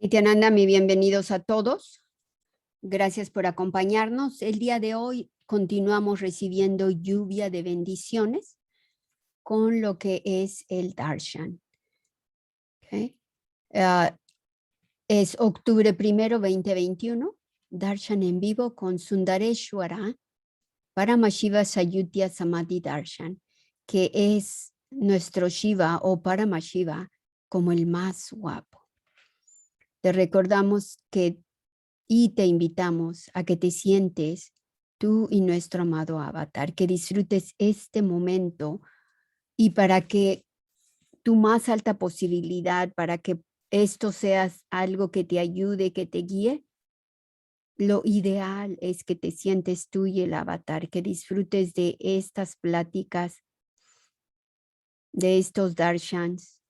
Nityananda, mi bienvenidos a todos. Gracias por acompañarnos. El día de hoy continuamos recibiendo lluvia de bendiciones con lo que es el Darshan. Okay. Es octubre 1, 2021, Darshan en vivo con Sundareshwara Paramashiva Sayudhya Samadhi Darshan, que es nuestro Shiva o Paramashiva como el más guapo. Te recordamos y te invitamos a que te sientes tú y nuestro amado avatar, que disfrutes este momento y para que tu más alta posibilidad, para que esto sea algo que te ayude, que te guíe, lo ideal es que te sientes tú y el avatar, que disfrutes de estas pláticas, de estos darshans,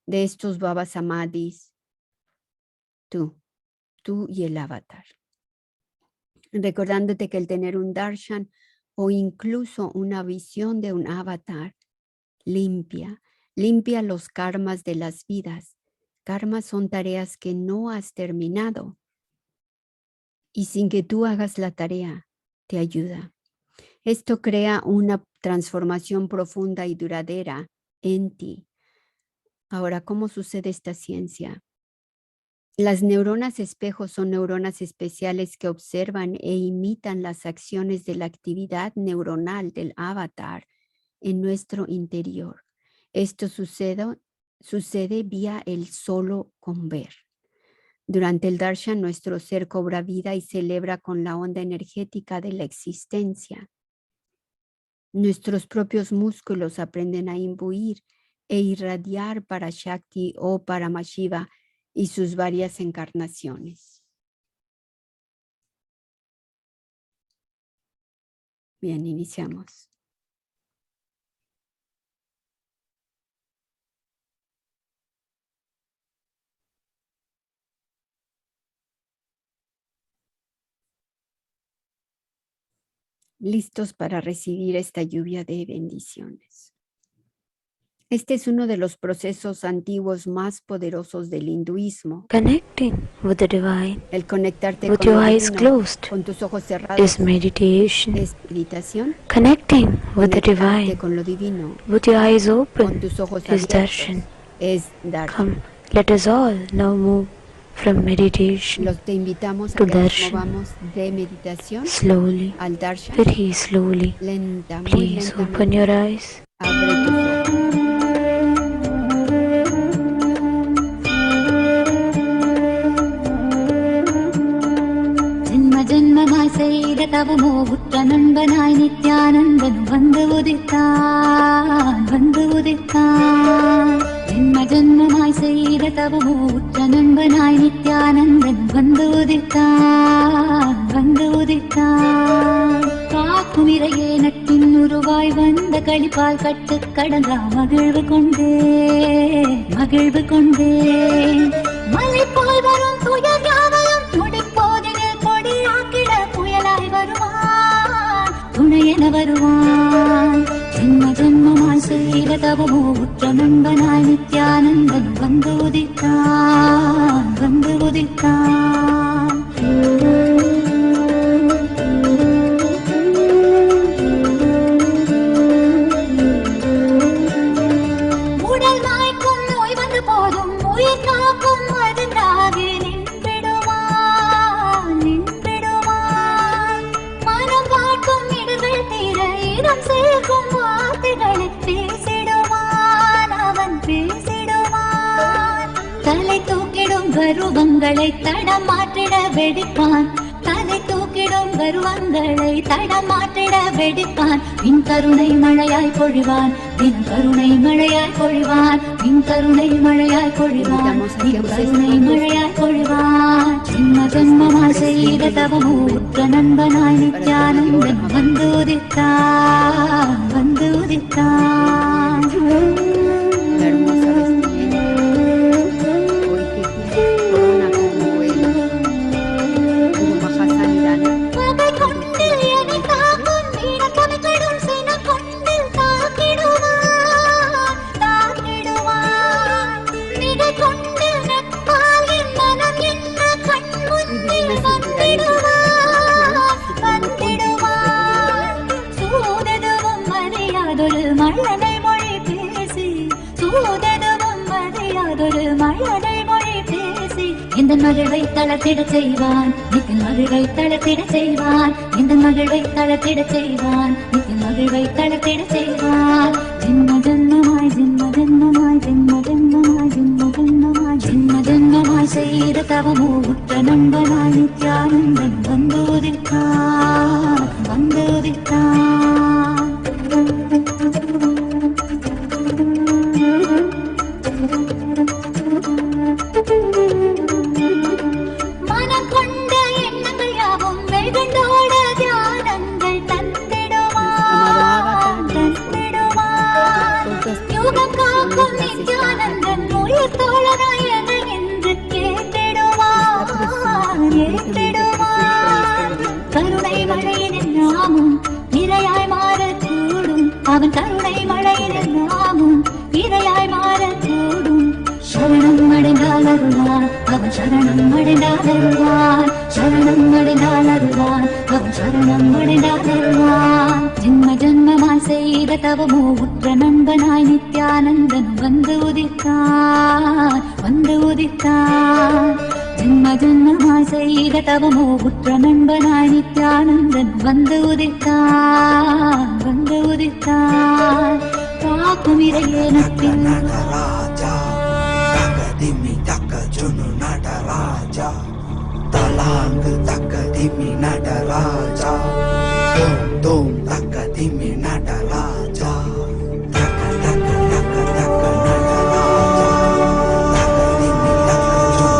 de estos Baba Samadhis, tú y el avatar. Recordándote que el tener un darshan o incluso una visión de un avatar limpia los karmas de las vidas. Karmas son tareas que no has terminado y sin que tú hagas la tarea, te ayuda. Esto crea una transformación profunda y duradera en ti. Ahora, ¿cómo sucede esta ciencia? Las neuronas espejo son neuronas especiales que observan e imitan las acciones de la actividad neuronal del avatar en nuestro interior. Esto sucede vía el solo con ver. Durante el darshan, nuestro ser cobra vida y celebra con la onda energética de la existencia. Nuestros propios músculos aprenden a imbuir e irradiar para Shakti o para Paramashiva y sus varias encarnaciones. Bien, iniciamos. Listos para recibir esta lluvia de bendiciones. Este es uno de los procesos antiguos más poderosos del hinduismo. Connecting with the divine, el conectarte with con your lo eyes divino, closed, con tus ojos cerrados, is meditation. es meditación. Connecting with the Conectarte divine, con lo divino, with your eyes con open, tus ojos is abiertos, darshan. es darshan. Come, let us all now move from meditation Te invitamos a to que nos darshan. movamos de meditación Slowly, al darshan. very slowly. Lenta, muy Please lentamente. open your eyes. Abre tus ojos. ஜன்மமாய் செய்த தவமோ உற்ற நண்பனாய் நித்யானந்தன் வந்து உதித்தான் ஜன்மமாய் செய்த தவமோ உற்ற நண்பனாய் நித்யானந்தன் வந்து உதித்தான் காக்கும் இறையே நட்டின் உருவாய் வந்த களிப்பால் கட்டு கடந்தா மகிழ்வு கொண்டே மலை போல் வரும் துயர் யாவையும் துடிப்போதினில் கொடியாக்கிட புயலாய் வருவான் துணையென வருவான் ஜன்மமாய் செய்த தவமோ உற்ற நண்பனாய் நித்யானந்தன் வந்து உதித்தான் உடல் வாய்க்கும் நோய் வந்த போதும் உயிர் காக்கும் மருந்தாகி நின்றிடுவான் மனம் காட்டும் இடர்கள் தீர இடம் சேர்க்கும் வார்த்தைகளை அவன் பேசிடுவான் தலை தூக்கிடும் கருவங்களை தடம் மாற்றிட வெடிப்பான் வின் கருணை மழையாய் பொழிவான் ஜன்மமாய் செய்த தவமோ உற்ற நண்பனாய் நித்யானந்தன் வந்து உதித்தான் La hermosa vestimenta, hoy que tienes corona como vuelo, Guru Mahasanidana. பகை கொண்டு என்னை தாக்கும் இடக்கவை கடும் சின கொண்டு தாக்கிடுவான் மிகை கொண்டு நட்பால் என் போததுவும் அறியாதொரு மழலை மொழி பேசி இந்த மகிழ்வை தளத்திட செய்வான், நித்தின் மகிழ்வை தளத்திட செய்வான், இந்த மகிழ்வை தளத்திட செய்வான், நித்தின் மகிழ்வை தளத்திட செய்வான். ஜென்ம ஜென்மமாய் ஜென்ம ஜென்மமாய் ஜென்ம ஜென்மமாய் ஜென்ம ஜென்மமாய் ஜென்ம ஜென்மமாய் செய்த தவமோ உற்ற நண்பனாய் நித்யானந்தன் வந்து உதிர்த்தான், வந்து உதிர்த்தான். மனம் கொண்ட எண்ணங்கள் யாவும் வெகுண்டோட தியானங்கள் தந்திடுவான், தந்திடுவான். யுகம் காக்கும் நித்யானந்தன் உயிர் தோழனாய் என என்று கேட்டிடுவான், ஏற்றிடுவான். கருணை மழையின் நாமும் நிறையாய் மாறக்கூடும், அவன் கருணை மழையின் நாமும் நிறையாய் மாறக்கூடும். சரணம் அடைந்தால் அருளான், அவன் சரணம் அடைந்தால் அருளான், சரணம் அடைந்தால் அருளான், அவன் சரணம் அடைந்தால் அருளான். ஜென்ம ஜென்மமாய் செய்த தவமோ உற்ற நண்பனாய் நித்யானந்தன் வந்து உதித்தான், வந்து உதித்தான். ஜென்ம ஜென்மமாய் செய்த தவமோ உற்ற நண்பனாய் நித்யானந்தன் வந்து உதித்தான், வந்து உதித்தான். காக்கும் இறையேனத்தில் Dimi taka junu nada raja, talang taka dimi nada raja, dom dom taka dimi nada raja, taka taka taka taka nada raja, taka dimi taka junu nada raja,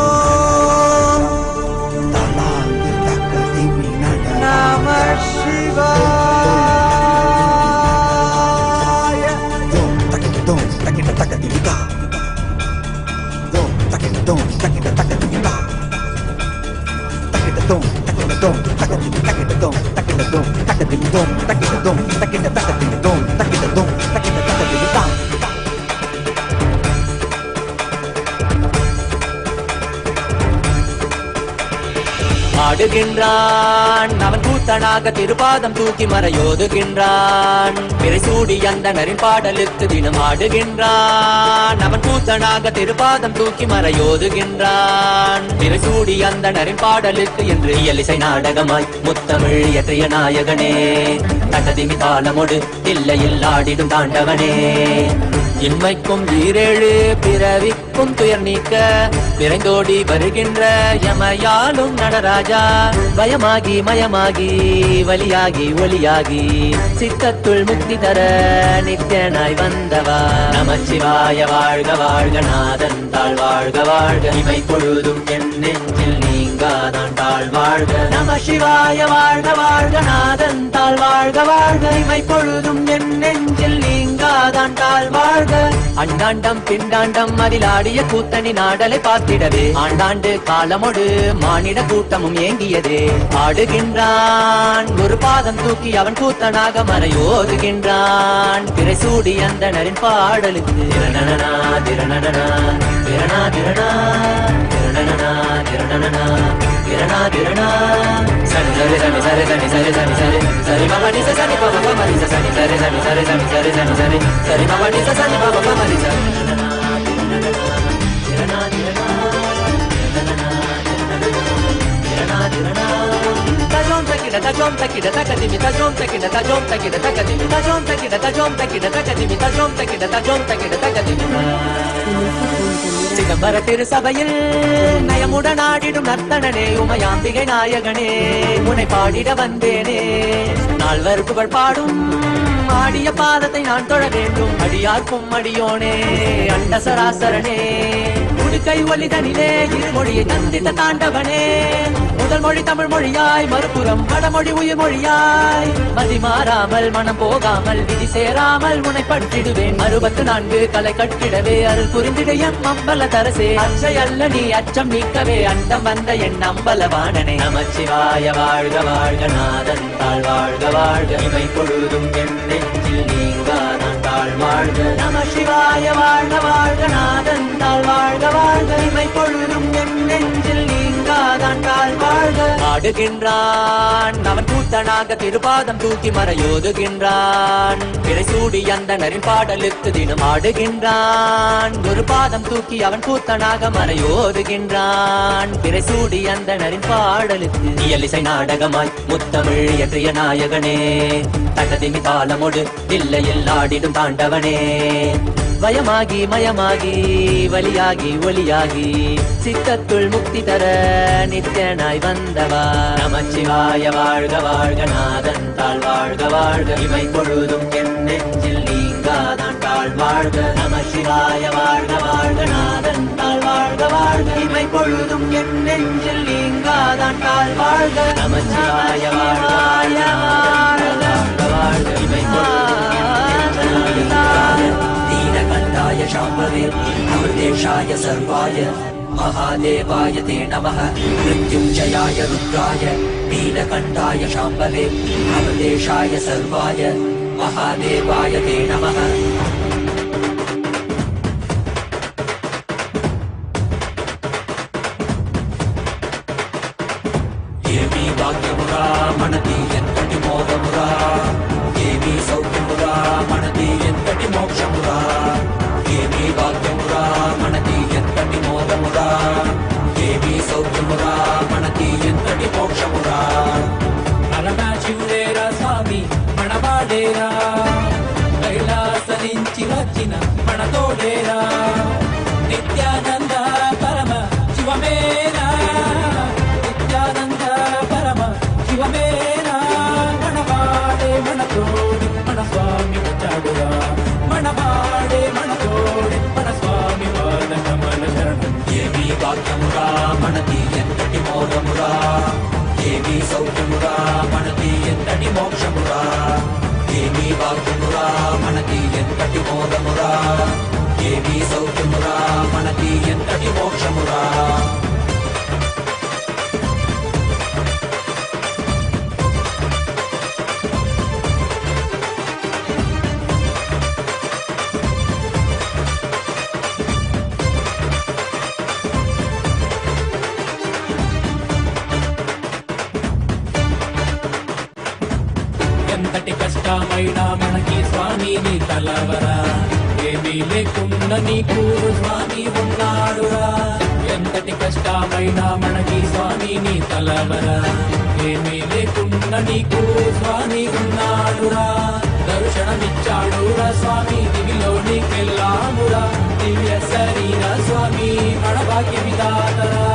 talang taka dimi nada raja. Namah Shivaya. Dom taka taka dimi ka. Dom takita taka dum takita dom takita dom takita dom takita dom takita dom takita dom takita taka dom takita dom takita taka dum. ஆடுகின்றான் அவன் கூத்தனாக திருப்பாதம் தூக்கி மறையோதுகின்றான், பிறைசூடி அந்தணரின் பாடலுக்கு தினம் ஆடுகின்றான். அவன் கூத்தனாக திருப்பாதம் தூக்கி மறையோதுகின்றான், பிறைசூடி அந்தணரின் பாடலுக்கு என்று இயலிசை நாடகமாய் முத்தமிழ் இயற்றிய நாயகனே, தட்டதிமி தாளமொடு இல்லையில் ஆடிடும் தாண்டவனே. இன்மைக்கும் ஈரேழு பிறவிக்கும் துயர் நீக்க விரைந்தோடி வருகின்ற யமயாலும் நடராஜா, பயமாகி மயமாகி வலியாகி ஒலியாகி சித்தத்துள் முக்தி தர நித்யனாய் வந்தவா. நமச்சிவாய வாழ்க வாழ்க நாதன் தாழ் வாழ்க வாழ்க, இமை பொழுதும் என் நெஞ்சில் நீங்காதான் தாழ் வாழ்க. நம சிவாய வாழ்க வாழ்க நாதன் தாழ் வாழ்க வாழ்க, இமை பொழுதும் என் நெஞ்சில் நீங்காதான் தாழ் வாழ்க. அண்டாண்டம் பிண்டாண்டம் அதில் ஆடிய கூத்தணி நாடலை பார்த்திடவே ஆண்டாண்டு காலமொடு மானிட கூட்டமும் ஏங்கியதே. ஆடுகின்றான் ஒரு பாதம் தூக்கி அவன் கூத்தனாக மறையோதுகின்றான், பிறைசூடி அந்தணரின் பாடலுக்கு திரணனா திரணனா திரணா திரணா திரணனா திரணனா திரணா திரணா. சனி சரி சனி சரி சனி சரி சனி சரி சரி மகனி சனி பாபா மரி சனி சரி சனி சரி சனி சரி சனி சரி சரி மகனி சனி பாபா மரி சனி. Tajom takida takadimi tajom takida tajom takida takadimi tajom takida tajom takida takadimi tajom takida tajom takida takadimi. சிதம்பர திருசபையில் நயமுடன் ஆடிடும் நர்த்தனனே, உமையாம்பிகை நாயகனே, உன்னை பாடிட வந்தேனே. நால்வர் புகழ் பாடும் ஆடிய பாதத்தை நான் தொழ வேண்டும், அடியார்க்கும் அடியோனே அண்ட சராசரனே. உடுக்கை ஒலிதனிலே இருமொழியை தந்திட்ட தாண்டவனே, முதல் மொழி தமிழ் மொழியாய் மறுபுறம் வடமொழி உயிர் மொழியாய். மதி மாறாமல் மனம் போகாமல் விதி சேராமல் உன்னை பற்றிடுவேன், 64 கலை கட்டிடவே அருள் புரிந்திட எம் அம்பல தரசே. அச்சை அல்ல நீ அச்சம் நீக்கவே அண்டம் வந்த என் அம்பலவாணனே. நமச்சிவாய வாழ்க வாழ்க நாதன் தாழ் வாழ்க வாழ்க, இவை பொழுதும் என் நெஞ்சில் நீங்காதான் தாழ் வாழ்க. நம சிவாய வாழ்க வாழ்க நாதன் தாழ் வாழ்க வாழ்க, இவை பொழுதும் என் நெஞ்சில் நீங்காதான் தாழ் வாழ்க. ஆடுகின்றான். அவன் கூத்தனாக திருபாதம் தூக்கி மறையோதுகின்றான். பிறைசூடி அந்தணரின் பாடலுக்கு தினம் ஆடுகின்றான். ஒரு பாதம் தூக்கி அவன் கூத்தனாக மறையோதுகின்றான். பிறைசூடி அந்தணரின் பாடலுக்கு இயலிசை நாடகமாய் முத்தமிழ் இயற்றிய நாயகனே, தகதிமி தாளமோடு இல்லையில் ஆடிடும் தாண்டவனே. வயமாகி மயமாகி வலியாகி ஒளியாகி சித்தத்துள் முக்தி தர நித்யனாய் வந்தவா. நமச்சிவாய வாழ்க வாழ்க நாதன் தாழ் வாழ்க வாழ்க, இவை பொழுதும் என் நெஞ்சில் நீங்காதான் தாழ் வாழ்க. நமசிவாய வாழ்க வாழ்க நாதன் தாழ் வாழ்க வாழ்க, இவை பொழுதும் என் நெஞ்சில் நீங்காதான் தாழ் வாழ்க. நமசிவாய வாழ்க வாழ்க நாதன் தாழ் வாழ்க வாழ்க, இவை பொழுதும் दीनकण्ठाय शाम्भवे अमृतेशाय सर्वाय महादेवाय ते नमः. मृत्युञ्जयाय रुद्राय नीलकण्ठाय शाम्भवे अमृतेशाय सर्वाय महादेवाय ते नमः. ఏమీ భాగ్యమురా మనది ఎంతటి మోదమురా, ఏమీ సౌఖ్యమురా మనది ఎంతటి మోక్షమురా. ఏమీ భాగ్యమురా మనది ఎంతటి మోదమురా, ఏమీ సౌఖ్యమురా మనది ఎంతటి మోక్షమురా. పరమశివుడేరా స్వామి మనవాడేరా, కైలాస నుంచి వచ్చిన మనతోడేరా. నిత్యానంద పరమ శివమేనా, నిత్యానంద పరమ శివమేనా. మనవాడే మనతోడి మన స్వామి వచ్చాడురా, మనవాడే మనతోడి మన స్వామి వాదన మన శరణం. ఏమీ భాగ్యమురా మనది ఎంతటి మోదమురా, ఏమీ సౌఖ్యమురా మనది ఎంతటి మోక్షమురా. ఏమీ భాగ్యమురా మనది ఎంతటి మోదమురా, ఏమీ సౌఖ్యమురా మనది ఎంతటి మోక్షమురా. ఎంతటి కష్టమైనా మనకి స్వామి నీ తలవరా, ఏమీ లేకుండా నీకు స్వామి ఉన్నాడురా. ఎంతటి కష్టమైనా మనకి స్వామి నీ తలవరా, ఏమీ లేకుండా నీకు స్వామి ఉన్నాడురా. దర్శనమిచ్చాడురా స్వామి దివిలో నీకెళ్ళామురా, దివ్య శరీర స్వామి మన భాగ్య విధాతరా.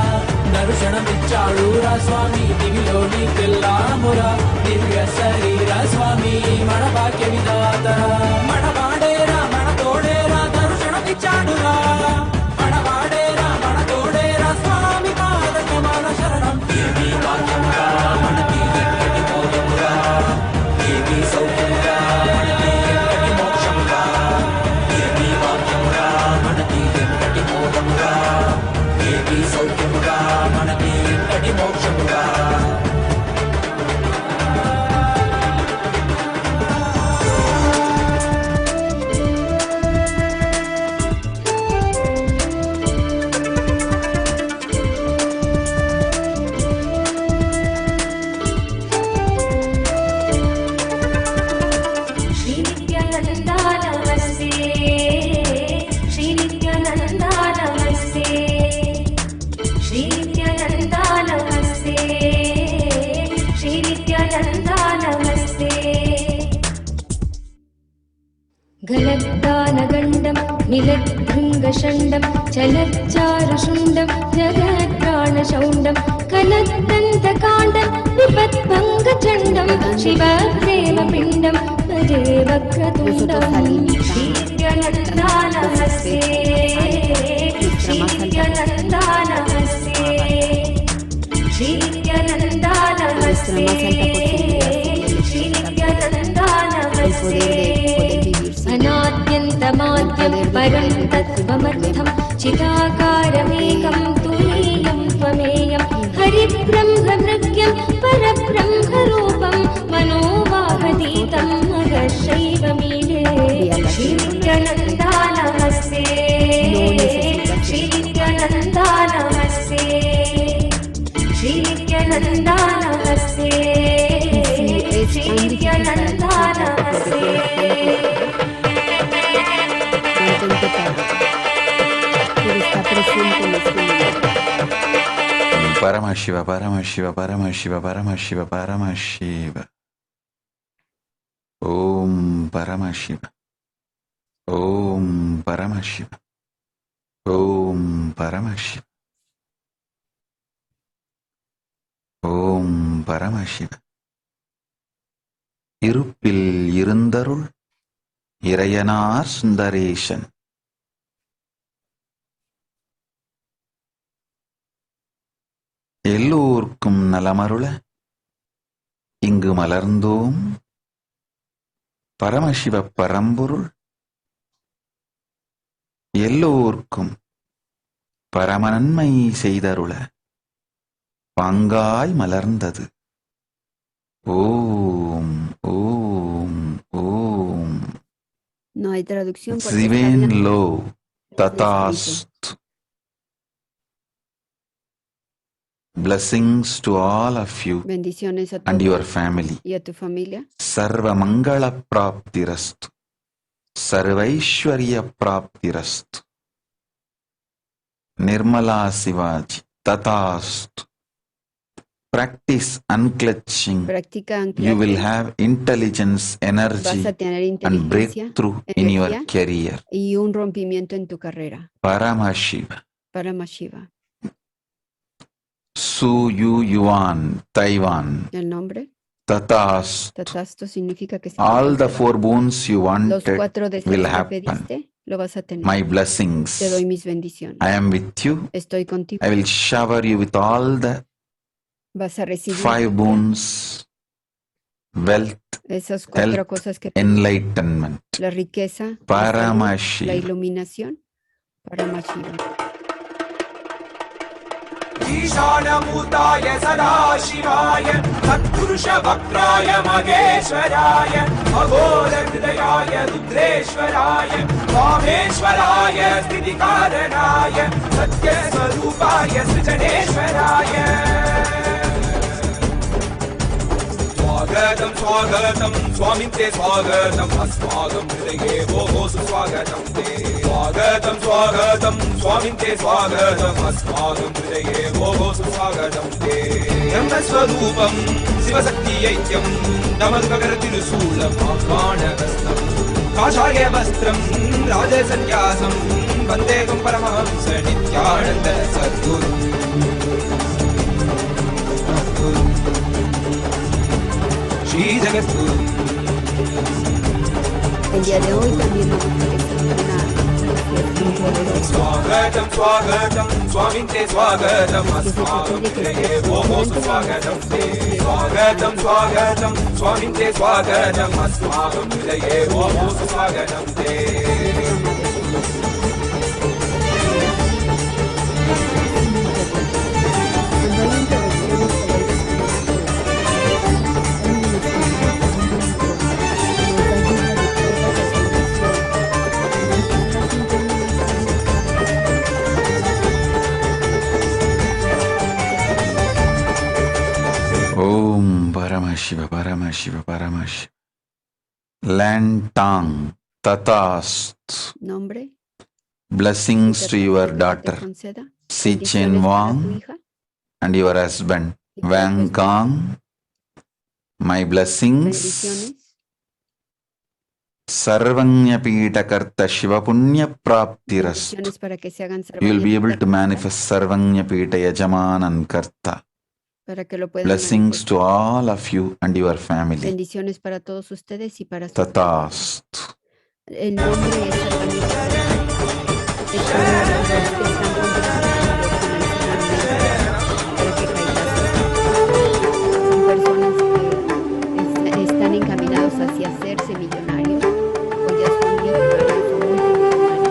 దర్శనమిచ్చాడురా స్వామి దివిలో నీకెళ్ళామురా, దివ్య శరీర స్వామి మన భాగ్య విధాతరా. మనవాడేరా మన తోడేరా దర్శనమిచ్చాడురా, మనవాడేరా మన తోడేరా స్వామి పాదక మన శరణం. ఏమీ భాగ్యమురా మనకి ఎంతటి మోదమురా, ఏమీ సౌఖ్యమురా మనకి ఎంతటి మోక్షమురా. ఏమీ భాగ్యమురా మనకి ఎంతటి మోదమురా, ఏమీ సౌఖ్యమురా మనకి ఎంతటి మోక్షమురా. गलद्दानगण्डं निलद्भृङ्गषण्डं चलच्चारुषुण्डं जगत्प्राणशौण्डं कलद्दन्तकाण्डं विपत्भङ्गचण्डं शिवप्रेमपिण्डं भजे वक्रतुण्डं. श्रीनित्यानन्दानमस्ते श्रीनित्यानन्दानमस्ते श्रीनित्यानन्दानमस्ते श्रीनित्यानन्दानमस्ते. अनाद्यन्तमाद्यं परं तत्त्वमर्थं चिदाकारमेकं तुरीयं त्वमेयं हरिब्रह्मभृग्यं परब्रह्मरूपं मनोवाहतीतं महर्षैवमीडे. श्रीनित्यानन्दानमस्ते श्रीनित्यानन्दानमस्ते श्रीनित्यानन्दानमस्ते. me siento más familiar. Paramashiva, Paramashiva, Paramashiva, Paramashiva, Paramashiva. Om Paramashiva. Om Paramashiva. Om Paramashiva. Om Paramashiva. இருப்பில் இருந்தருள் இறையனார் சுந்தரேசன். எல்லோர்க்கும் நலமருள இங்கு மலர்ந்தோம் பரமசிவ பரம்பொருள். எல்லோர்க்கும் பரமநன்மை செய்தருள பாங்காய் மலர்ந்தது. ஓம் ஓம் ஓம். No hay traducción porque está Ziven hablando lo en escrito. tatast. Blessings to all of you Bendiciones a and todos your family. y a tu familia. Sarva Mangala Praptirastu. Sarvaishwarya Praptirastu. Nirmala Sivaji Tatastu. Practice unclutching. Practica You will anclaje. have intelligence, energy, Vas a tener and inteligencia breakthrough in your energía. career. Y un rompimiento en tu carrera. Paramashiva. Paramashiva. Su Yu Yuan, Taiwan. El nombre. Tatas. Tatasto significa que se All the concederá. 4 boons you Los wanted 4 will deseos que happen. pediste, lo vas a tener. My blessings. Te doy mis bendiciones. I am with you. Estoy contigo. I will shower you with all the Vas a recibir 5 boons. Wealth, esas 4 health, cosas que pediste. enlightenment. La riqueza, la salud, la Paramashiva. iluminación. Paramashiva. ईशानभूताय सदाशिवाय सत्पुरुषवक्त्राय महेश्वराय अघोरहृदयाय रुद्रेश्वराय वामेश्वराय स्थितिकारणाय सत्यस्वरूपाय सृजनेश्वराय स्वागतं स्वागतं स्वामिन् ते स्वागतम् अस्माकं हृदये भोः सुस्वागतं ते स्वागतं स्वागतं स्वामिन् ते स्वागतम् अस्माकं हृदये भोः सुस्वागतं ते ब्रह्मस्वरूपं शिवशक्तिऐक्यं नमस्करतिरुशूलम् आह्वानहस्तं काषायवस्त्रं राजसन्न्यासं वन्देकं Paramhans Nityanand सद्गुरुम् El día de hoy también vamos a rezar una fiesta poderosa. स्वागतं स्वागतं स्वामिन् ते स्वागतम् अस्माकं हृदये भोः सुस्वागतं ते स्वागतं स्वागतं स्वामिन् ते स्वागतम् अस्माकं हृदये भोः सुस्वागतं ते Cuando hay interrupciones Om Paramashiva, Paramashiva, Paramashiva. Lantang Tatast. nombre, Blessings to your que te daughter, conceda, Si bendiciones Chen para tu Wang, hija, and your husband, y tu Wang esposo. Kang. My blessings. Bendiciones. Sarvanya Pitakarta Shiva Punya Praptirast. Bendiciones para que se hagan You will be able to sarvanya manifest Sarvanya Pita Yajamanan Karta. para que lo puedan Blessings manifestar. to all of you and your family. Bendiciones para todos ustedes y para su Tatast. El nombre es Sarvanita. Es para los que están comprometidos financieramente, para que caigan. Son personas que están encaminados hacia hacerse millonarios o ya son millonarios o multimillonarios.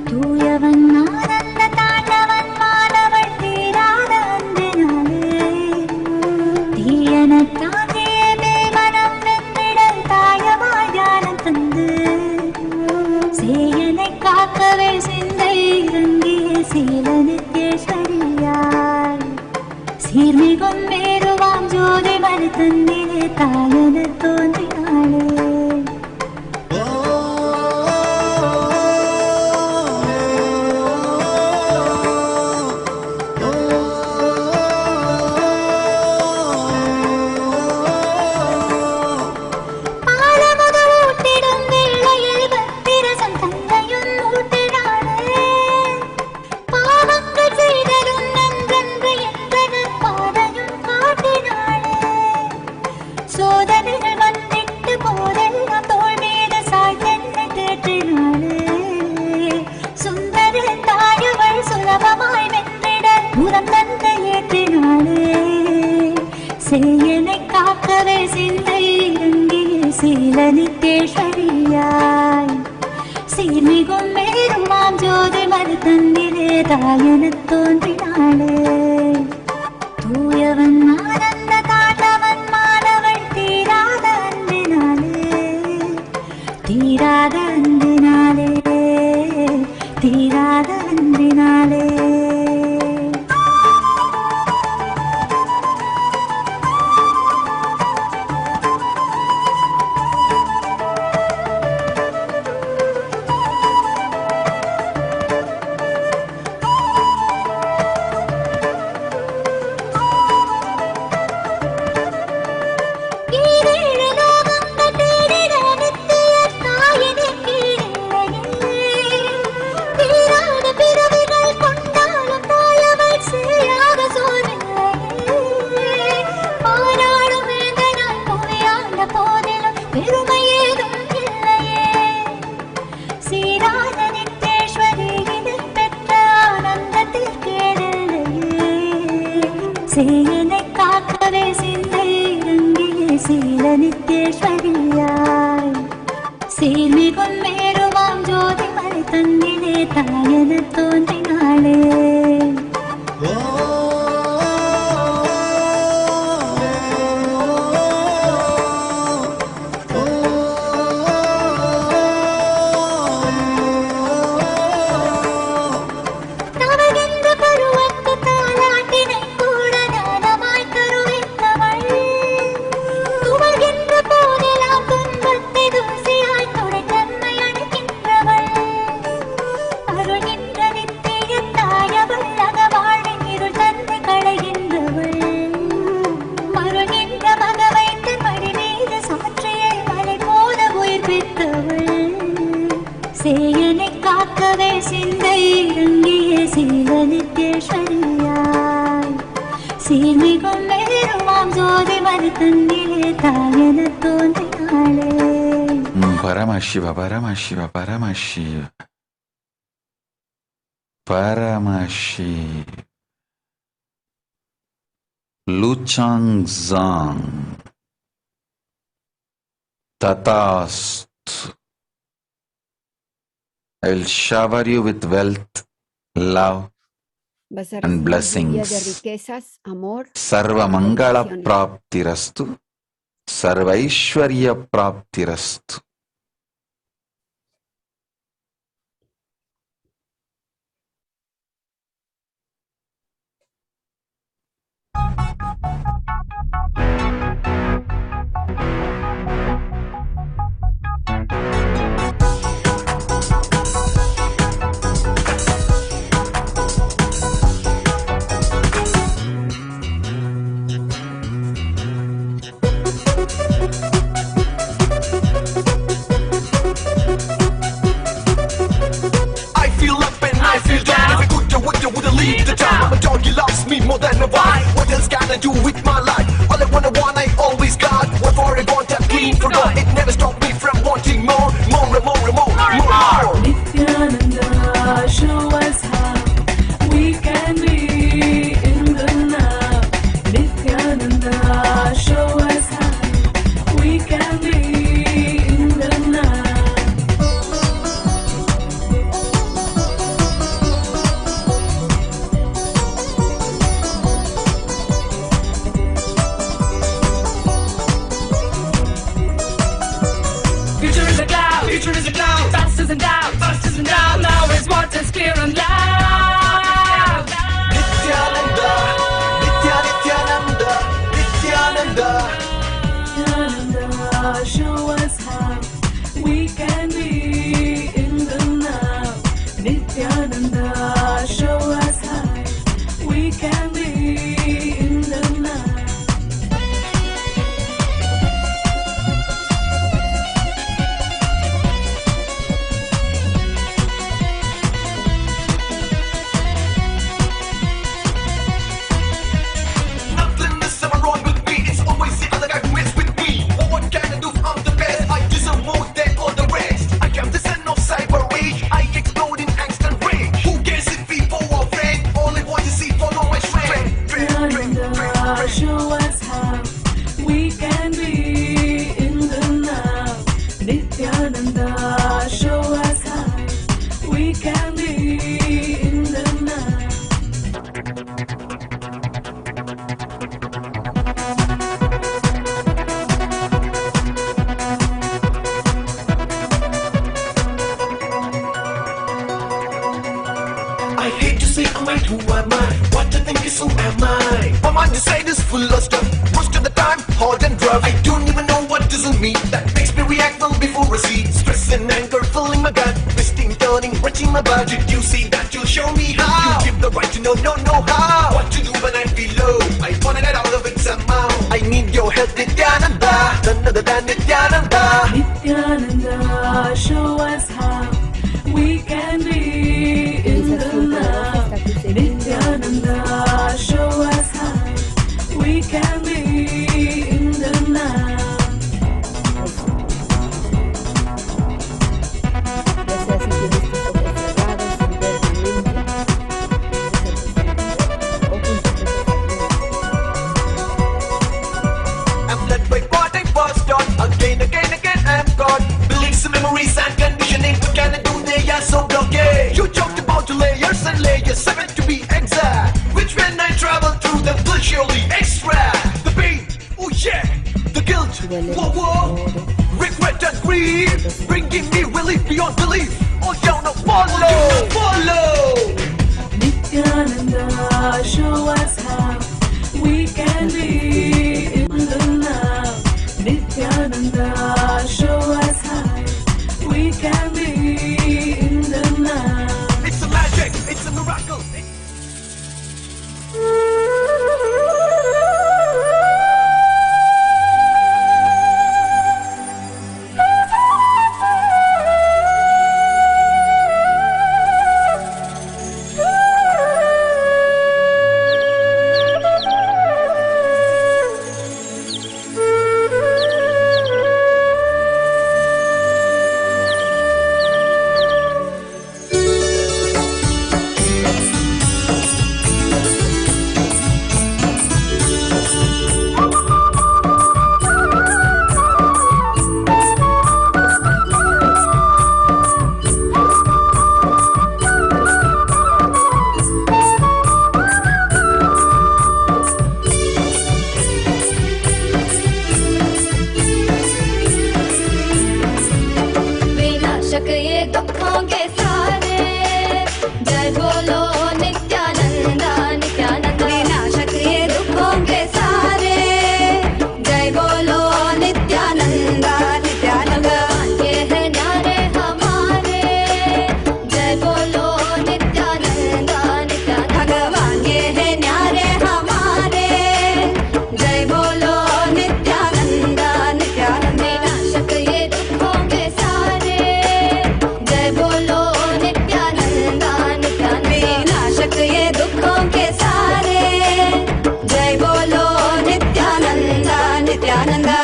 தூயவன் ஆனந்த தாண்டவன் மாணவள் தீராத அன்பினாலே தீயன தாங்கியமே மனம் வென்றிடல் தாயமாய் தியானம் தந்து சேயனை காக்கவே சிந்தை இறங்கிய சீலனுக்கே சரியாய் சீர்மிகும் மேருவாம் ஜோதி மனு തന്നിലെ തായന തോന്നിനാളേ சேயனை காக்கவே சிந்தை இறங்கிய சீலனித்தேஸ்வரியாய் சீர்மிகும் மேருமாம் ஜோதி மறு தன்னிலே தாயன தோன்றினாளே தூயவன் ஆனந்த தாண்டவன் மாணவள் தீராத அன்பினாலே தீராத அன்பினாலே தீராத அன்பினாலே சேயனை காக்கவே சிந்தை இறங்கிய சீலனித்தேஸ்வரியாய் சீர்மிகும் மேருவாம் ஜோதி மலை தன்னிலே தாயன தோன்றினாளே சேயனை காக்கவே சிந்தை இறங்கிய சீலனித்தேஸ்வரியாய் சீர்மிகும் மேருமாம் ஜோதி மறு தன்னிலே தாயன தோன்றினாளே Paramasiva Paramasiva Paramasiva Paramasiva Luchang Zang Tatast. I will shower you with wealth, love Vas a and recibir blessings. lluvia de riquezas, amor, Sarva Mangala bendiciones. Praptirastu. Sarva Ishwarya Praptirastu. I feel up and I feel down. If I could do what you wouldn't leave the town. I'm a dog, he loves me more than a wife. What else can I do with my life? All I want, I always got. What for I want, I'm clean for God. It never stopped me from wanting more, more, more, more, more, more. Nityananda, show us how we can be in the now. Nityananda, show us how we can be in the now. so am I. My mind inside is full of stuff. Most of the time, hot and rough. I don't even know what this will mean. That makes me react well before I see. Stress and anger filling my gut. Twisting, turning, wrenching my budget. You see that you'll show me how. You give the right to know how. What to do when I feel low. I wanna get out of it somehow. I need your help, Nityananda. None other than Nityananda. Nityananda, show us how we can be in the now. Nityananda, show us how we can be in the now. I'm led by what I was taught. Again, I'm caught. Beliefs, memories, and conditioning. What can I do? They are so blockade. You talked about layers and layers, 7 to be exact. Which when I travel through them will surely extract the pain. Oh yeah, the guilt. Whoa. Regret and grief, bringing me relief beyond belief. All down a follow. Nityananda, show us how we can be in the now. Nityananda, show us how we can be in the now. It's a magic, it's a miracle. विनाशक ये दुखों के सारे जय बोलो नित्यानंदा नित्यानंद विनाशक ये दुखों के सारे जय बोलो नित्यानंदा नित्यानंद ये है न्यारे हमारे जय बोलो नित्यानंदा नित्यानंद भगवान ये है न्यारे हमारे जय बोलो नित्यानंदा नित्यानंद विनाशक ये दुखों के सारे जय बोलो नित्यानंदा नित्यानंद विनाशक ये दुखों के सारे जय बोलो नित्यानंदा नित्यानंदा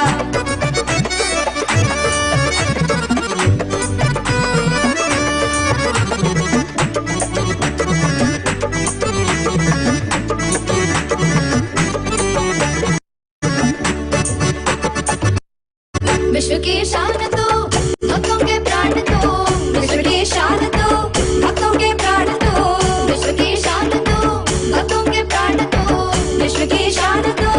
विश्व की शान तो भक्तों के प्राण तो विश्व की शान तो भक्तों के प्राण तो विश्व की शान तो भक्तों के प्राण तो विश्व की शान तो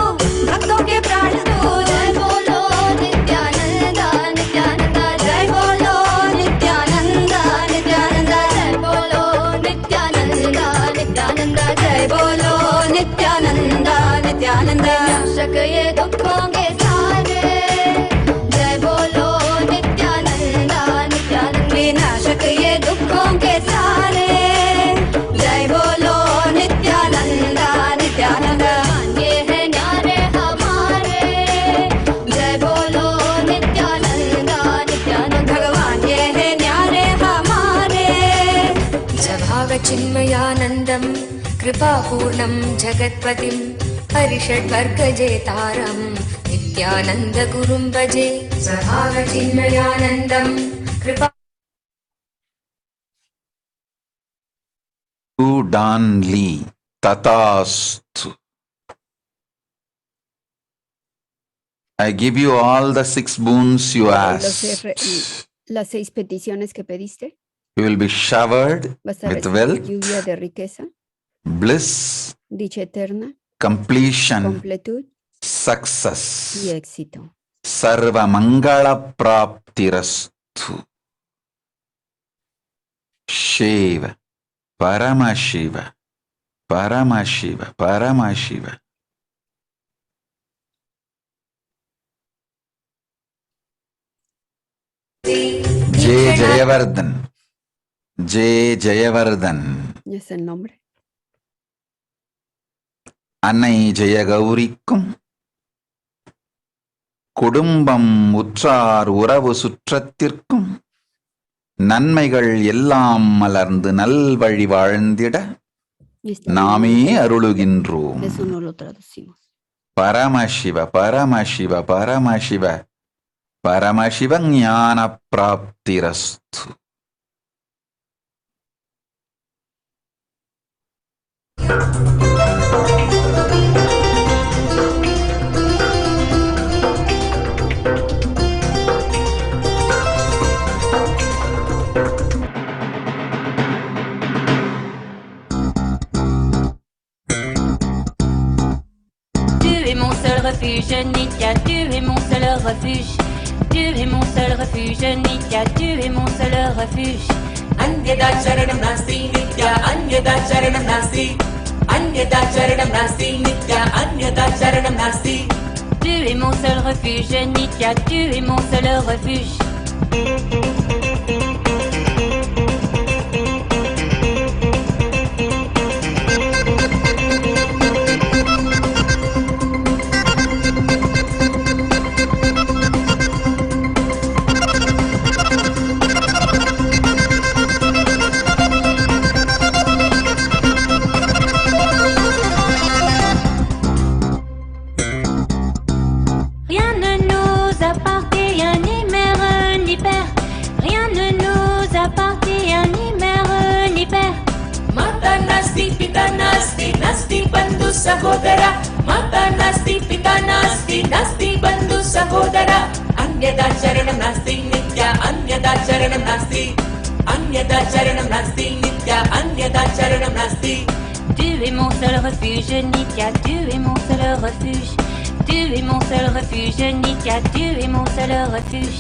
भक्तों के प्राण तो जय बोलो नित्यानंदा नित्यानंदा जय बोलो नित्यानंदा नित्यानंदा जय बोलो नित्यानंदा नित्यानंदा जय बोलो नित्यानंदा नित्यानंदा विनाशक ये दुखों के सारे जय बोलो नित्यानंदा नित्यानंद विनाशक ये दुखों के सारे जय बोलो नित्यानंदा नित्यानंद ये है न्यारे हमारे जय बोलो नित्यानंदा नित्यानंद भगवान ये है न्यारे हमारे स्वभावचिन्मयानन्दं कृपापूर्णं जगत्पतिं हरिषड्वर्गजेतारं नित्यानन्दगुरुं भजे स्वभावचिन्मयानन्दं कृपा Danli Tatastu. I give you all the 6 boons you asked. Las 6 peticiones que pediste. You will be showered Vas a with recibir wealth, lluvia de riqueza, bliss, dicha eterna, completion, completud success. y éxito. Sarva Mangala Praptirastu. Shiva, Paramashiva, Paramashiva, Paramashiva. Jay Jayavardhan. Jay Jayavardhan. Es el nombre. அன்னை ஜெயகௌரிக்கும் குடும்பம் உற்றார் உறவு சுற்றத்திற்கும் நன்மைகள் எல்லாம் மலர்ந்து நல்வழி வாழ்ந்திட நாமே அருளுகின்றோம். Eso no lo traducimos. Paramasiva Paramasiva Paramasiva Paramasiva ஞான பிராப்திரஸ்து. Refuge, Nitya, tu es mon seul refuge. Tu es mon seul refuge, Nitya, tu es mon seul refuge. Anyada charanam nasti nitya, anyada charanam nasti. Anyada charanam nasti nitya, anyada charanam nasti. Tu es mon seul refuge, Nitya, tu es mon seul refuge. Sahodara, Mata Nasti, Pita Nasti, Nasti Bandhu Sahodara. Anyada Charanam Nasti, Nitya, Anyada Charanam Nasti. Anyada Charanam Nasti, Nitya, Anyada Charanam Nasti. Tu es mon seul refuge, Nitya, tu es mon seul refuge. Tu es mon seul refuge, Nitya, tu es mon seul refuge.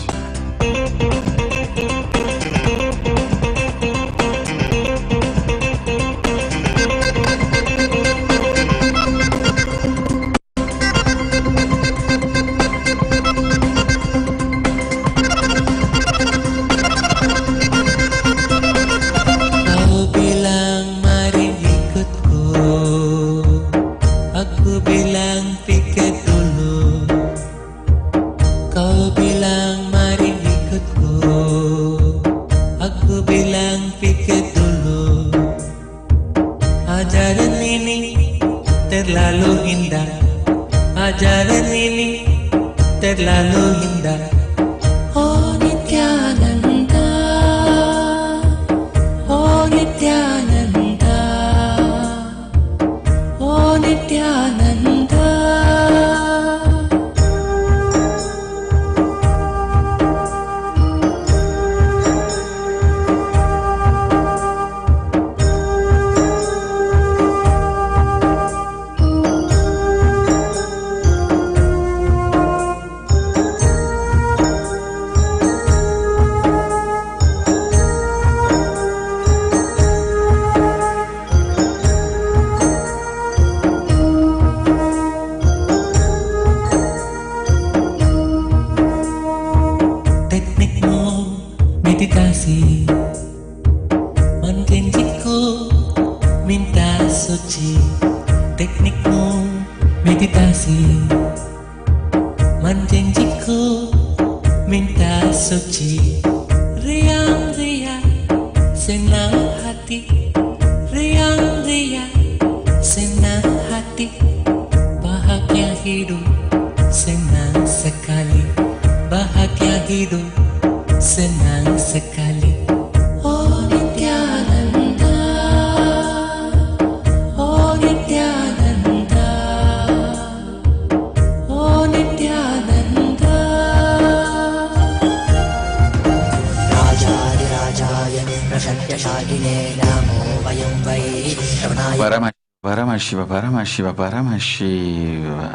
Paramashiva, Paramashiva, Paramashiva.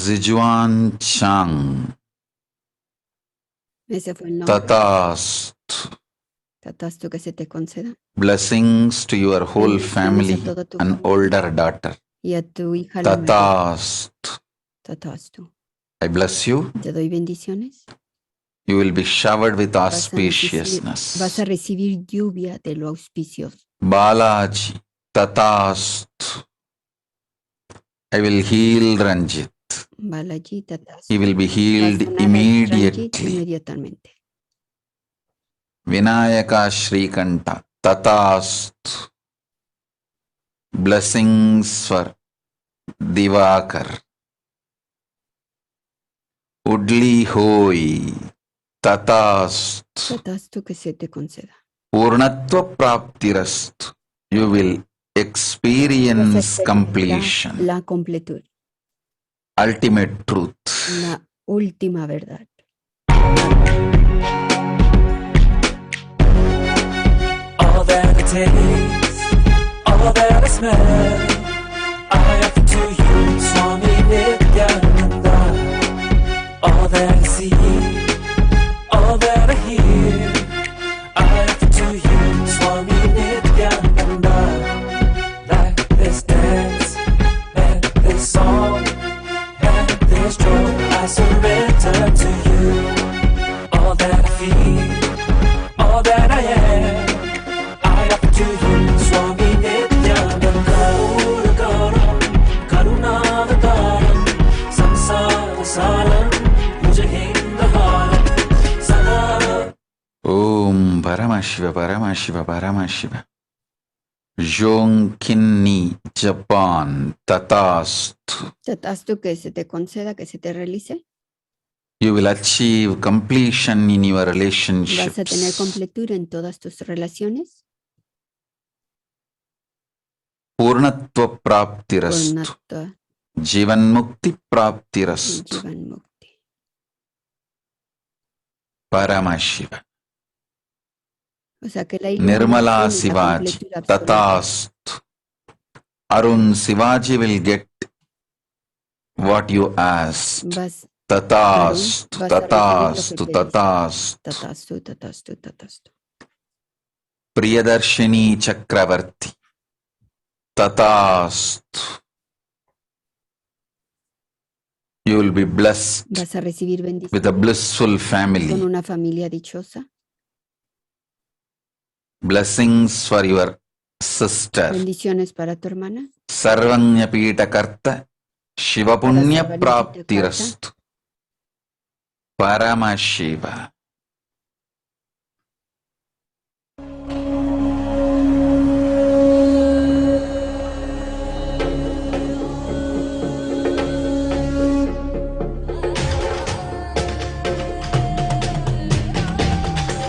Zijuan Chang. Ese fue el nombre. Tatastu. Tatastu que se te conceda. Blessings to your whole family toda tu and familia. older daughter. Y a tu hija la mayor. Tatastu. Tatastu. I bless you. Te doy bendiciones. You will be showered with Vas auspiciousness. a recibir lluvia de lo auspicioso. Balaji. Tatastu. I will heal Ranjit. Balaji, tatastu. He will be Vas a healed sanar a Ranjit immediately. inmediatamente. Vinayaka Shrikanta. Tatastu. Blessings for Divakar. Udli Hoi. Tatastu. Tatastu que se te conceda. Purnatva Praptirastu. You will experience completion. La completud. Ultimate truth. La última verdad. All that I taste, all that I smell, I offer to you, Swami Nityananda. All that I see, all that I hear, I offer to you, Swami Nityananda. Like this dance, and this song, and this joy, I surrender to you. All that I feel, all that I am, I offer to you, Swami Nityananda. Uragaram, Karunavataram, Samsara Saram, Mujahindharam, Sada. Om Paramashiva, Paramashiva, Paramashiva. Jonkinni, Japan, Tatastu. Tatastu que se te conceda, que se te realice. You will achieve completion in your Vas a tener relationships. completud en todas tus relaciones. Purnatva Praptirastu. Purnatva Jivan Mukti Praptirastu. Jivan Mukti. Paramashiva. O sea que la Nirmala iluminación y la Sivaji. completud absoluta. Tatastu. Arun Sivaji will get what you asked. Vas, Tatastu, vas a recibir lo que Tatastu, pides. Tatastu. Tatastu, tatastu, tatastu. Priyadarshini Chakravarti. Tatastu. You will be blessed Vas a recibir with a bendiciones blissful con family. una familia dichosa. Blessings for your sister. Bendiciones para tu hermana. Sarvanyapita Karta. Shivapunya Praptirastu. Paramashiva.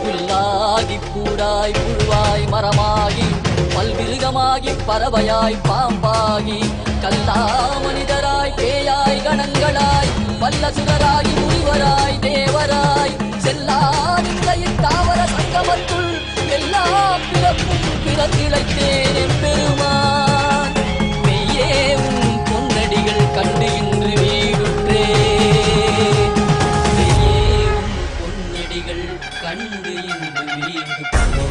புல்லாகி பூடாய் புழுவாய் மரமாகி பல்விருகமாகி பறவையாய் பாம்பாகி கல்லா மனிதராய் பேயாய் கணங்களாய் வல்லசுரராகி முனிவராய் தேவராய் செல்லாவின் தாவர சங்கமத்துள் எல்லா பிறப்பும் பிறந்திழைத்தேனே பெருமான் மெய்யே உன் பொன்னடிகள் கண்டு இன்று வீடுற்றே மெய்யே உன் பொன்னடிகள் கண்டு இன்று வீடுற்றே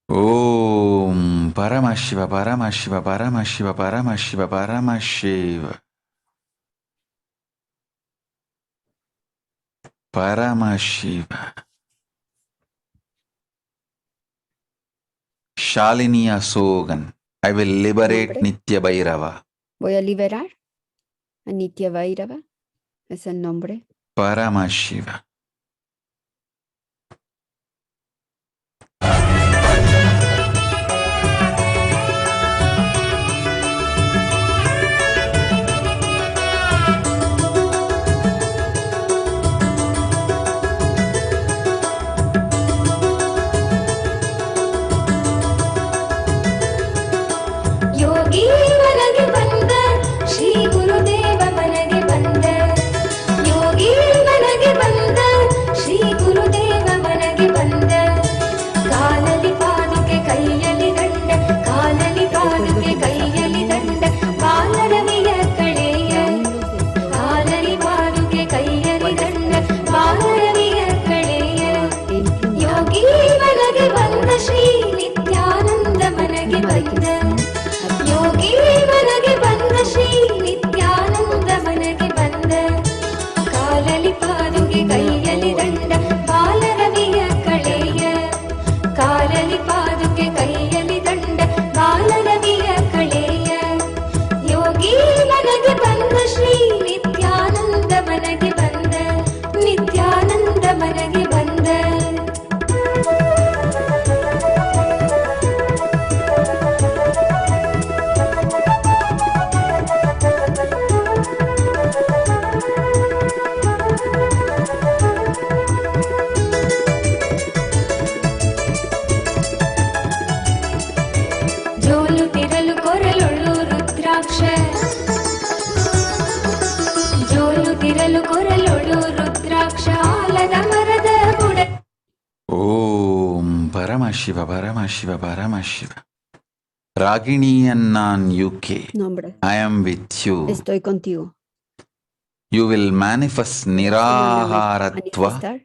Om Paramashiva, Paramashiva, Paramashiva, Paramashiva, Paramashiva. Paramashiva. Shalini Asogan. I will liberate Nombre. Nitya Bhairava. Voy a liberar a Nitya Bhairava. Es el nombre. Paramashiva. Yogi ಮನಗೆ ಬಂದ ಶ್ರೀ ಗುರುದೇವ ಮನಗೆ ಬಂದ ಯೋಗಿ ಮನಗೆ ಬಂದ Paramashiva, Paramashiva, Paramashiva. Ragini Annan UK. Nombre. I am with you. Estoy contigo. You will manifest Niraharatva. Manifestar.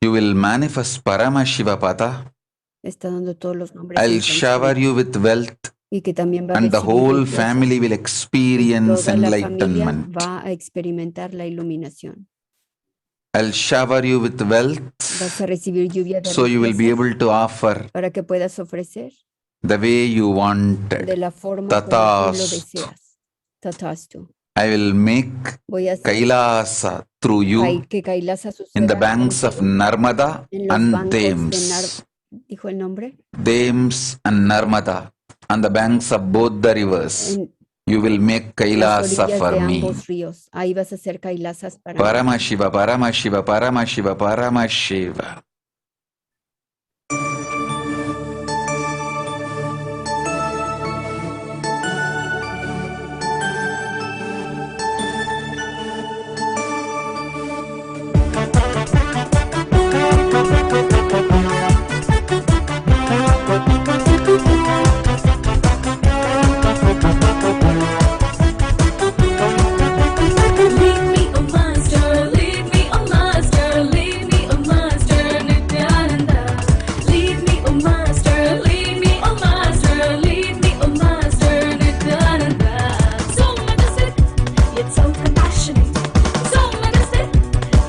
You will manifest Paramashiva Pada. Está dando todos los nombres. I'll en shower sánscrito. you with wealth, Y que también va a and the recibir whole riqueza. family will experience Toda la familia enlightenment. va a experimentar la iluminación. I'll shower you with wealth, Vas a recibir lluvia de so you will be riquezas able to offer para que puedas ofrecer the way you wanted. de la forma como tú lo Tatastu. deseas. Tatastu. I will make Voy a hacer Kailasa through you que Kailasa in the suceda banks of contigo Narmada en los and bancos de Thames. dijo el nombre. Thames and Narmada, on the banks of both the rivers. En You will make las Kailasa orillas for de me. ambos ríos. Ahí vas a hacer Kailasas para mí. Paramashiva, Paramashiva, Paramashiva, Paramashiva. Lead me, oh master, lead me, oh master, lead me, oh master, Nityananda. Lead me, oh master, lead me, oh master, lead me, oh master, Nityananda. So majestic, yet so compassionate. So majestic,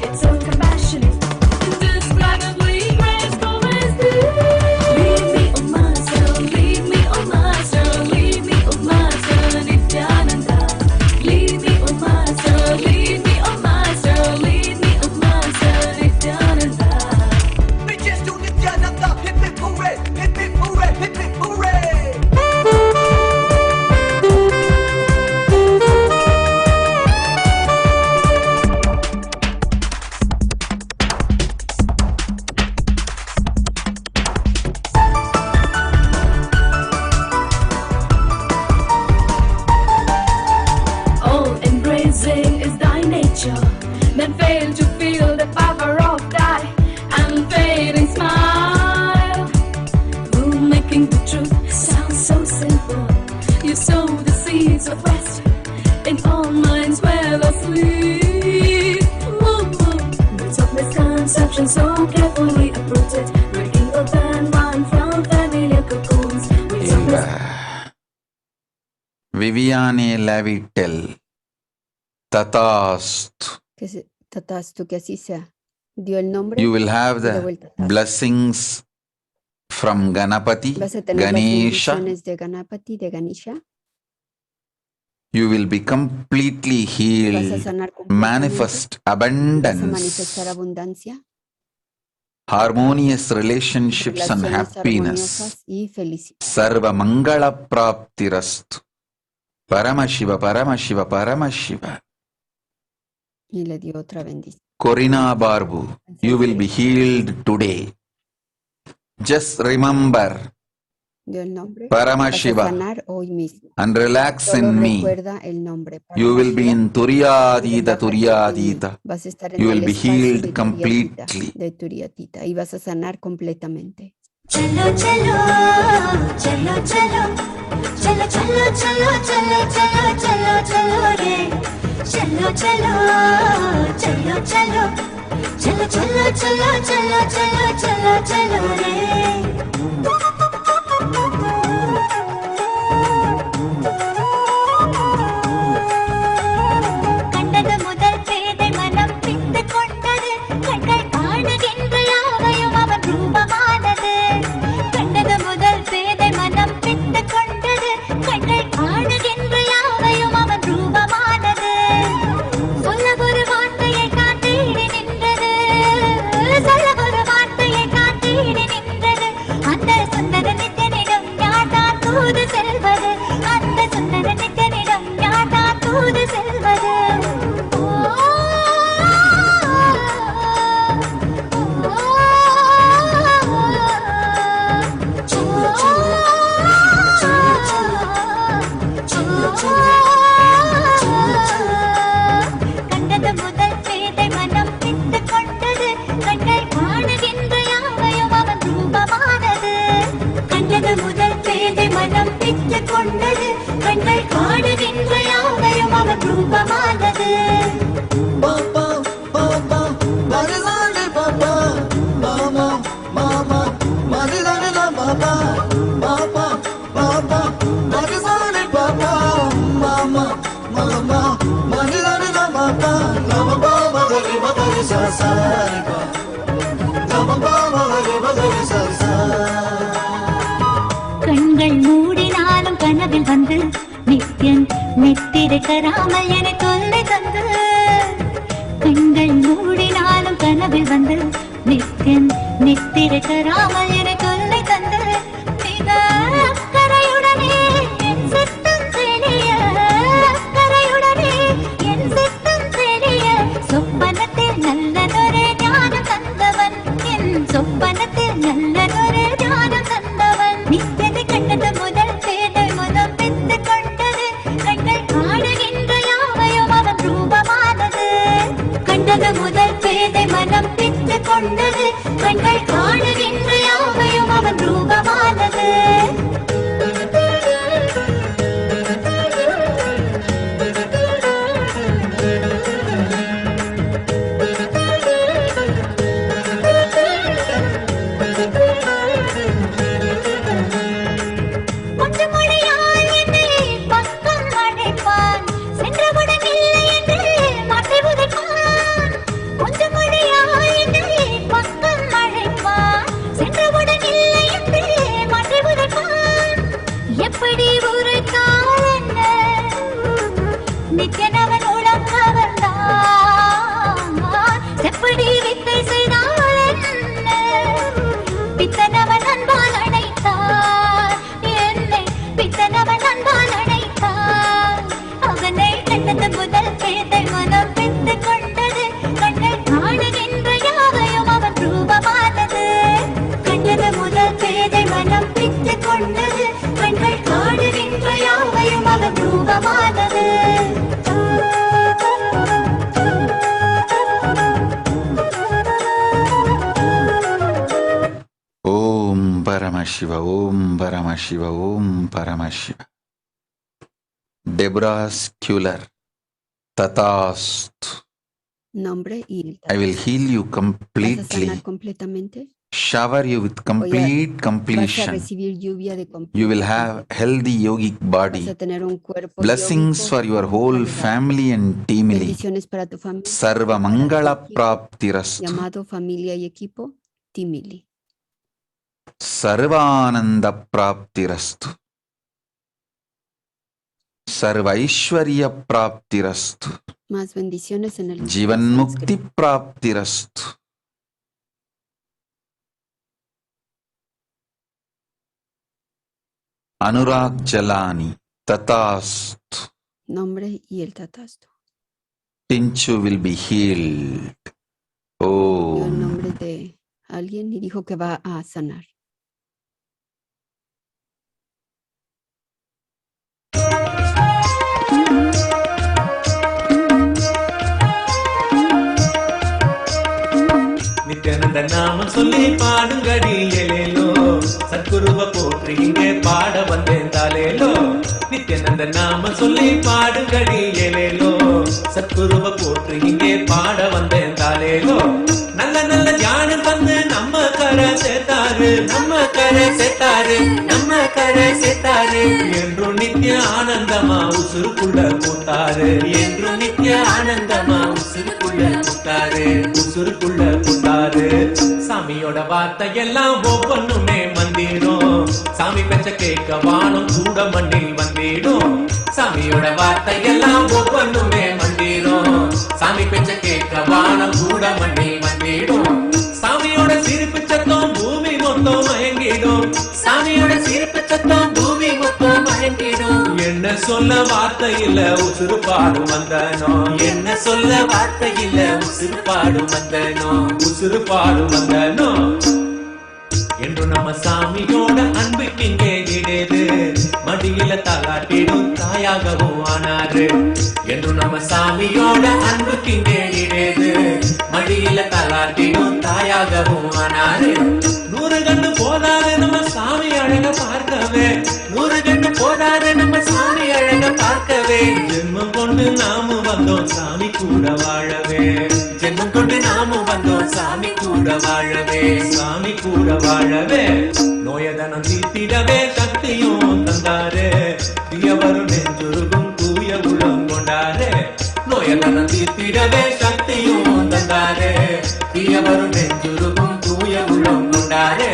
yet so compassionate. Indescribably graceful is thee. Lead me, oh master, lead me, oh master, lead me, oh master, Nityananda. Lead me, oh master, lead me, oh master, lead me, oh master, Nityananda. Bitches to Nityananda, hip hip hooray, hip hip hooray, hip hip hooray. All embracing is thy nature, that fail to feel the power of thy unfading smile. Rule making the truth sounds so simple. You sow the seeds of rest in all minds where the sleep. Roots of misconception so carefully uprooted, breaking open one from familiar cocoons. Roots of Viviane Lavitel. Tatastu. Tatastu, que así sea. Dio el nombre. You will have y de the vuelta, Tatastu. blessings from Ganapati, Vas a tener las Ganesha. bendiciones de Ganapati, de Ganesha. You will be completely Vas a healed. sanar completamente. Manifest Vas a abundance, manifestar abundancia, harmonious relationships and relaciones happiness. armoniosas y felicidad. Sarva Mangala Praptirastu. Paramashiva, Paramashiva, Paramashiva. Y le dio otra bendición. Corina Barbu, you will be healed today. Just remember Dio el nombre. Vas a Paramashiva sanar hoy mismo. and relax Solo in me. recuerda el nombre. You will be in Turiyadita, Relaja en mí. Turiyadita. Vas a estar en You el will be espacio healed de completely. Turiyatita, de Turiyatita, y vas a sanar completamente. चलो चलो चलो चलो चलो चलो चलो चलो चलो चलो चलो रे चलो चलो चलो चलो चलो चलो चलो चलो चलो चलो चलो रे கண்டது முதல் பேதை மனம் பித்து கொண்டது கண்கள் காணுகின்ற யாவையும் அவன் ரூபமானது கண்டது முதல் பேதை மனம் பித்து கொண்டது கண்கள் காணுகின்ற யாவையும் அவன் ரூபமானது சொல்ல ஒரு வார்த்தையை காத்தீடி நின்றது சொல்ல ஒரு வார்த்தையை காத்தீடி நின்றது அந்த சுந்தர நித்தனிடம் யாட்டா தூது செல்வது அந்த சுந்தர நித்தனிடம் யாட்டா தூது செல்வது ஓ papa, papa, papa, magisani papa, mama, mama, magizani na papa, mama, mama, magari magari sasari pa, mama, mama, magari magari sasari. கண்கள் மூடினாலும் கனவில் வந்து நித்யன் நித்திருக்கராமல் என தொல்லை தந்து கண்கள் மூடினாலும் கனவில் வந்து நித்யன் நித்திருக்கராமல் என தொல்லை தந்து மிக அக்கறையுடனே என் சித்தம் தெளிய அக்கறையுடனே என் சித்தம் தெளிய சொப்பனத்தில் நல்லதொரு ஞானம் தந்தவன் என் சொப்பனத்தில் நல்லதொரு ஞானம் தந்தவன் நித்தது கண்டது முதல் பேதை முதல் பித்து கொண்டது கண்கள் காணுகின்ற யாவையும் அவன் ரூபமானது கண்டது முதல் பேதை மனம் பித்து கொண்டது கண்கள் காணுகின்ற யாவையும் அவன் ரூபமானது கொஞ்சம் மொழியால் என்னை பக்கம் அடைப்பான் சென்றவுடன் இல்லை என்று மாற்றி உதைப்பான் கொஞ்சம் மொழியால் என்னை பக்கம் அடைப்பான் சென்றவுடன் இல்லை என்று மாற்றி உதைப்பான் எப்படி ஒரு காலன் நித்யனவன் உளம் கவர்ந்தான் எப்படி வித்தை செய்தான் பித்தனவன் அன்பால் அணைத்தான் என்னை பித்தனவன் அன்பால் அணைத்தான் அவனை கண்டது முதல் பேதை மனம் பித்து கொண்டது கண்கள் காணுகின்ற யாவையும் அவன் ரூபமானது கண்டது முதல் பேதை மனம் பித்து கொண்டது கண்கள் காணுகின்ற யாவையும் அவன் ரூபமானது Om Paramashiva, Om Paramashiva, Om Paramashiva. Deborah Sculler, Tatast. Nombre y el I will heal you Vas a completely, sanar completamente. shower you with complete Vas a completion. recibir lluvia de You will have healthy yogic Vas body, a tener un cuerpo blessings yógico for your whole saludable. family and teamily. Bendiciones para tu familia. Sarva Mangala Praptirastu. Llamado familia y equipo, Timili. Sarvananda Praptirastu. Sarvaishwarya Praptirastu. Más bendiciones en el Jivan Mukti Praptirastu. Anurag Jalani Tatastu. nombre y el tatasto. Tinchu will be healed. Dio el Oh. nombre de alguien y dijo que va a sanar. Nityananda நாமம் சொல்லி பாடுங்கடி எலேலோ சத்குருவ போற்றி இங்கே பாட வந்தேன் தாலேலோ நித்யானந்த நாமம் சொல்லி பாடுங்கடி எலேலோ சத்குருவ போற்றி இங்கே பாட வந்தேன் தாலேலோ நல்ல நல்ல ஞானம் தந்து நம்ம கரை சேர்த்தாரு நம்ம கரை சேர்த்தாரு நம்ம கரை சேர்த்தாரு என்றும் நித்ய ஆனந்தமா உசுருக்குள்ள போட்டாரு என்றும் நித்ய ஆனந்தமா உசுருக்குள்ள போட்டாரு உசுருக்குள்ள போட்டாரு சாமியோட வார்த்தை எல்லாம் ஒவ்வொன்றுமே மந்திரும் சாமி பெற்ற கேட்க வானம் கூட மண்ணில் வந்திடும் சாமியோட வார்த்தை எல்லாம் ஒவ்வொன்றுமே மந்திரும் சாமி பெற்ற கேட்க வானம் கூட மண்ணில் வந்திடும் சாமியோட சிரிப்பு சத்தம் பூமி மொத்தம் மயங்கிடும் சாமியோட சிரிப்பு சத்தம் பூமி மொத்தம் மயங்கிடும் என்ன சொல்ல வார்த்தை இல்ல உசுறு பாடும் வந்தனோ என்ன சொல்ல வார்த்தை இல்ல உசுறு பாடும் வந்தனோ உசுறு பாடும் வந்தனோ என்று நம்ம சாமியோட அன்புக்கு இங்கே கிடையாது மடியில தாளாட்டிடும் தாயாகவும் ஆனாரு என்று நம்ம சாமியோட அன்புக்கு இங்கே கிடையாது மடியில தாளாட்டிடும் தாயாகவும் ஆனாரு 100 கண்ணு போதாது நம்ம சாமி அழக பார்க்கவே 100 கண்ணு போதாது நம்ம சாமி அழக பார்க்கவே ஜென்மம் கொண்டு நாம வந்தோம் சாமி கூட வாழவே ஜென்மம் கொண்டு நாம வந்தோம் சாமி கூட வாழவே சாமி கூட வாழவே நோயதனம் தீர்த்திடவே சக்தியும் தந்தாரே தீயவரும் நெஞ்சுருகும் தூய உள்ளம் கொண்டாரே நோயதனம் தீர்த்திடவே சக்தியும் தந்தாரே தீயவரும் நெஞ்சுருகும் தூய உள்ளம் கொண்டாரே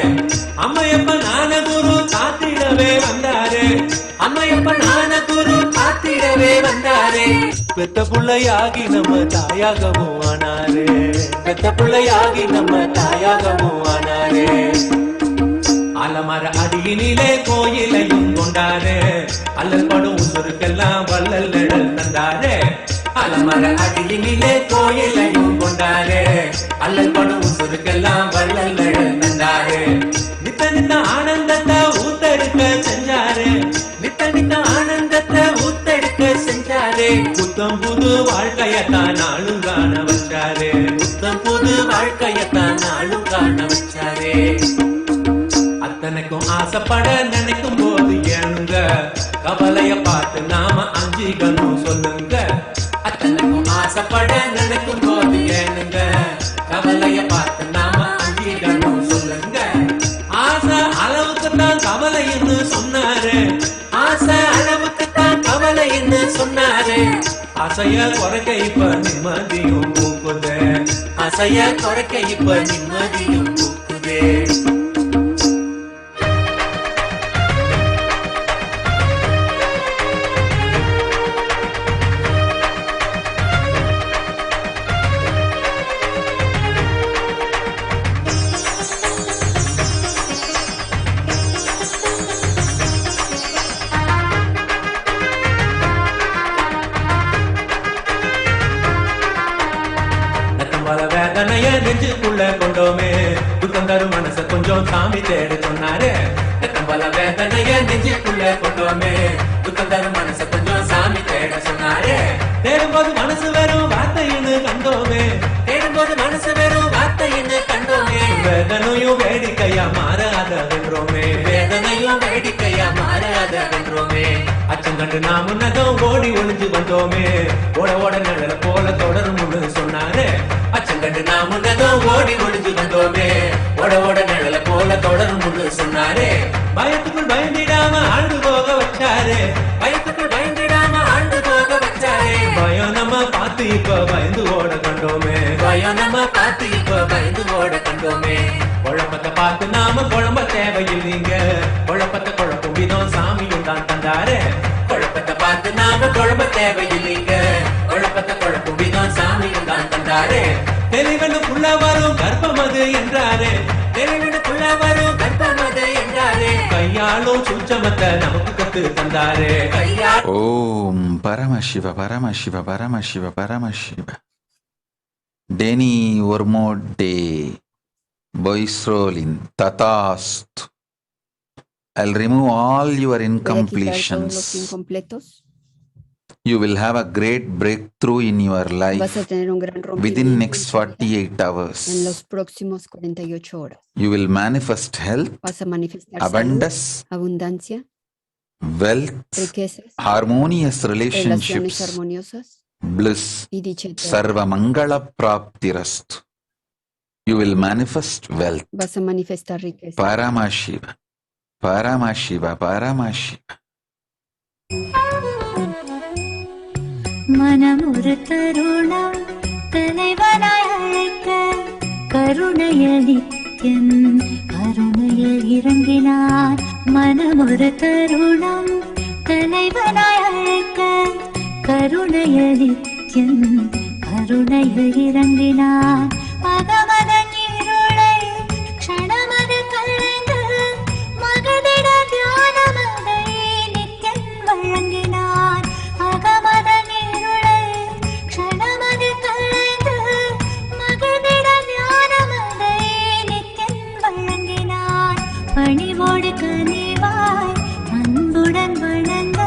அம்மையப்ப ஞான குரு காத்திடவே வந்தாரே அம்மையப்ப ஞான குரு காத்திடவே வந்தாரே பெத்த பிள்ளையாகி நம்ம தாயாகவும் ஆனாரே பெத்த பிள்ளையாகி நம்ம தாயாகவும் ஆனாரே அலமர அடியினிலே கோயிலையும் கொண்டாரே அல்லல் படும் உசுருக்கெல்லாம் வள்ளல் நிழல் தந்தாரே அலமர அடியினிலே கோயிலையும் கொண்டாரே அல்லல் படும் உசுருக்கெல்லாம் வள்ளல் நிழல் தந்தாரே நித்த நித்த ஆனந்தத்தை ஊத்தெடுக்க செஞ்சாரே நித்த நித்த ஆனந்தத்தை ஊத்தெடுக்க செஞ்சாரே புத்தம் புது வாழ்க்கையத்தான் நாளும் காண வச்சாரே புத்தம் புது வாழ்க்கையத்தான் நாளும் காண வச்சாரே அத்தனைக்கும் ஆசைப்பட நினைக்கும் போது ஏனுங்க கவலைய பார்த்து நாம அஞ்சிக்கணும் சொல்லுங்க அத்தனைக்கும் ஆசைப்பட நினைக்கும் போது ஏனுங்க கவலைய பார்த்து நாம அஞ்சிக்கணும் சொல்லுங்க ஆசை அளவுக்கு தான் கவலைன்னு சொன்னாரு ஆசை அளவுக்கு தான் கவலைன்னு சொன்னாரு அசைய குறைக்க இப்ப நிம்மதியும் பூக்குதே அசைய குறைக்க இப்ப நிம்மதியும் பூக்குதே வேதனைய நெஞ்சுக்குள்ள கொண்டோமே துக்கம் தரும் மனச கொஞ்சம் சாமி தேட சொன்னாரே பல வேதனைய நெஞ்சுக்குள்ள கொண்டோமே துக்கம் தரும் மனச கொஞ்சம் சாமி தேட சொன்னாரே தேடும்போது மனசு வெறும் வார்த்தைன்னு கண்டோமே தேடும்போது மனசு வெறும் வார்த்தைன்னு கண்டோமே வேதனையும் வேடிக்கையா மாறாத வென்றோமே வேதனையும் வேடிக்கையா மாறாத வென்றோமே அச்சம் கண்டு நாம் முன்னதும் ஓடி ஒளிஞ்சு வந்தோமே ஓட ஓட நிழல போல தொடரும் சொன்னாரே அச்சம் கண்டு நாம் முன்னதும் ஓடி ஒளிஞ்சு வந்தோமே ஓட ஓட நிழல போல தொடரும் சொன்னாரே பயத்துக்குள் பயந்திடாம ஆண்டு போக வச்சாரே பயத்துக்குள் பயந்திடாம ஆண்டு போக வச்சாரே பயம் நம்ம பார்த்து இப்ப பயந்து ஓட கண்டோமே பயம் நம்ம பார்த்து இப்ப பயந்து ஓட கண்டோமே குழப்பத்தை பார்த்து நாம குழம்ப தேவையில்லைங்க குழப்பத்தை குழப்பம் விதம் சாமியும் தான் தந்தாரே குழப்பத்தை பார்த்து நாம குழம்ப தேவையில்லைங்க குழப்பத்தை குழப்பம் விதம் சாமியும் தான் தந்தாரே தெளிவனுக்குள்ள வரும் கர்ப்பம் அது என்றாரே தெளிவனுக்குள்ள வரும் கர்ப்பம் அது என்றாரே கையாளும் சூட்சமத்தை நமக்கு கத்து தந்தாரே ஓம் Paramasiva Paramasiva Paramasiva Paramasiva டெனி ஒர்மோடே Boisrolin Tatast. I'll remove all your incompletions. You will have a great breakthrough in your life within next 48 hours. En los próximos 48 horas. You will manifest health, Vas a manifestar abundance, salud, abundancia, wealth, riquezas, harmonious relaciones relationships, armoniosas bliss, y dicha eterna. Sarva Mangala Praptirastu. You will manifest wealth. Vas a manifestar riqueza. Paramashiva, Paramashiva, Paramashiva. மனம் ஒரு தருணம் தலைவனாய் அழைக்க கருணையில் நித்யம் கருணையில் இறங்கினார் மனம் ஒரு தருணம் தலைவனாய் அழைக்க கருணையில் நித்யம் கருணையில் இறங்கினார் அகமதன் இருளை க்ஷணமது கலைந்து மகதிட தியானமதை நித்யம் வழங்கினார் அகமதன் இருளை க்ஷணமது கலைந்து மகதிட தியானமதை நித்யம் வழங்கினார் பணிவோடு கனிவாய் அன்புடன் வணங்க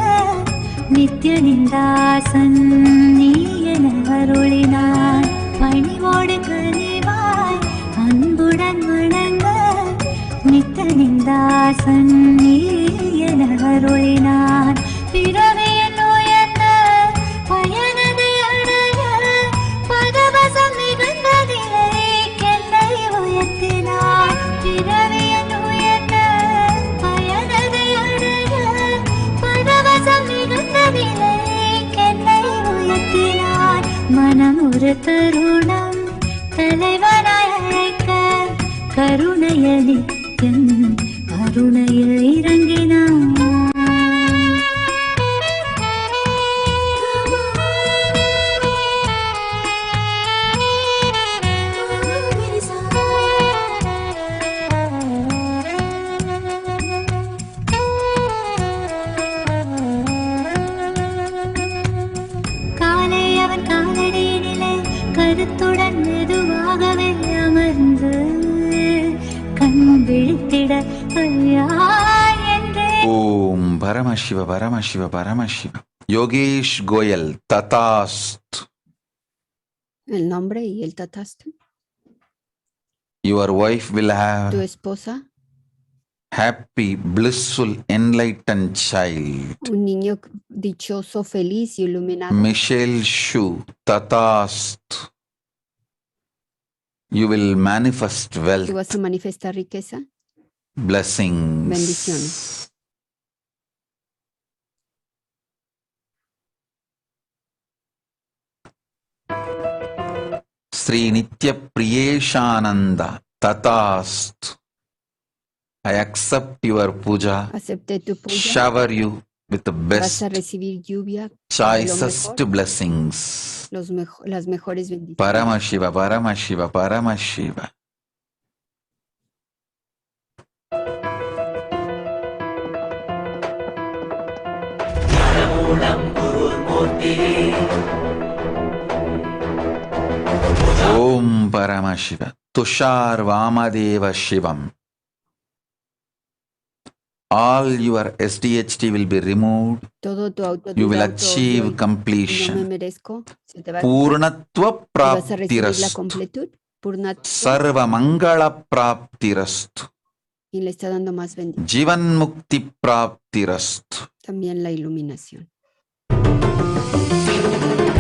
நித்ய நிந்தாசன் நீ என அருளினார் பணிவோடு கனிவாய் அன்புடன் வணங்க நித்த நிந்தாசன் நீ என அருளினார் பிறவியில் உயர்ந்த பயனதை அடைய பதவசம் மிகுந்ததில்லை கெல்லை உயர்த்தினார் பிறவியில் உயர்ந்த என் கருணையில் இறங்கினான். காலை அவன் காலடியிலே கருத்துடன் மெதுவாகவே அமர்ந்து கண் விழித்திட ஐயா என்றே. Om Paramashiva Paramashiva Paramashiva. Yogesh Goyal Tatast. El nombre y el tatastu. Your wife will Tu have esposa, happy, blissful, enlightened child. un niño dichoso, feliz y iluminado. Michelle Shu Tatast. You will manifest Tú wealth, vas a manifestar riqueza, blessings. bendiciones. Sri Nitya Priyeshananda Tatast. I accept your puja, Acepté tu puja. shower you with the Vas best, a recibir lluvia, choicest blessings. las mejores bendiciones. Paramashiva, Paramashiva, Paramashiva. Om Paramashiva. Tushar Vamadeva Shivam. All your SDHT will be removed. Todo tu autoridad, You will todo achieve yo, no me completion. merezco. Se te va a Purnatva y vas a recibir la Praptirastu. completud. Purnatva, Sarva Mangala Praptirastu. y le está dando más bendición. Jivan Mukti Praptirastu. También la iluminación.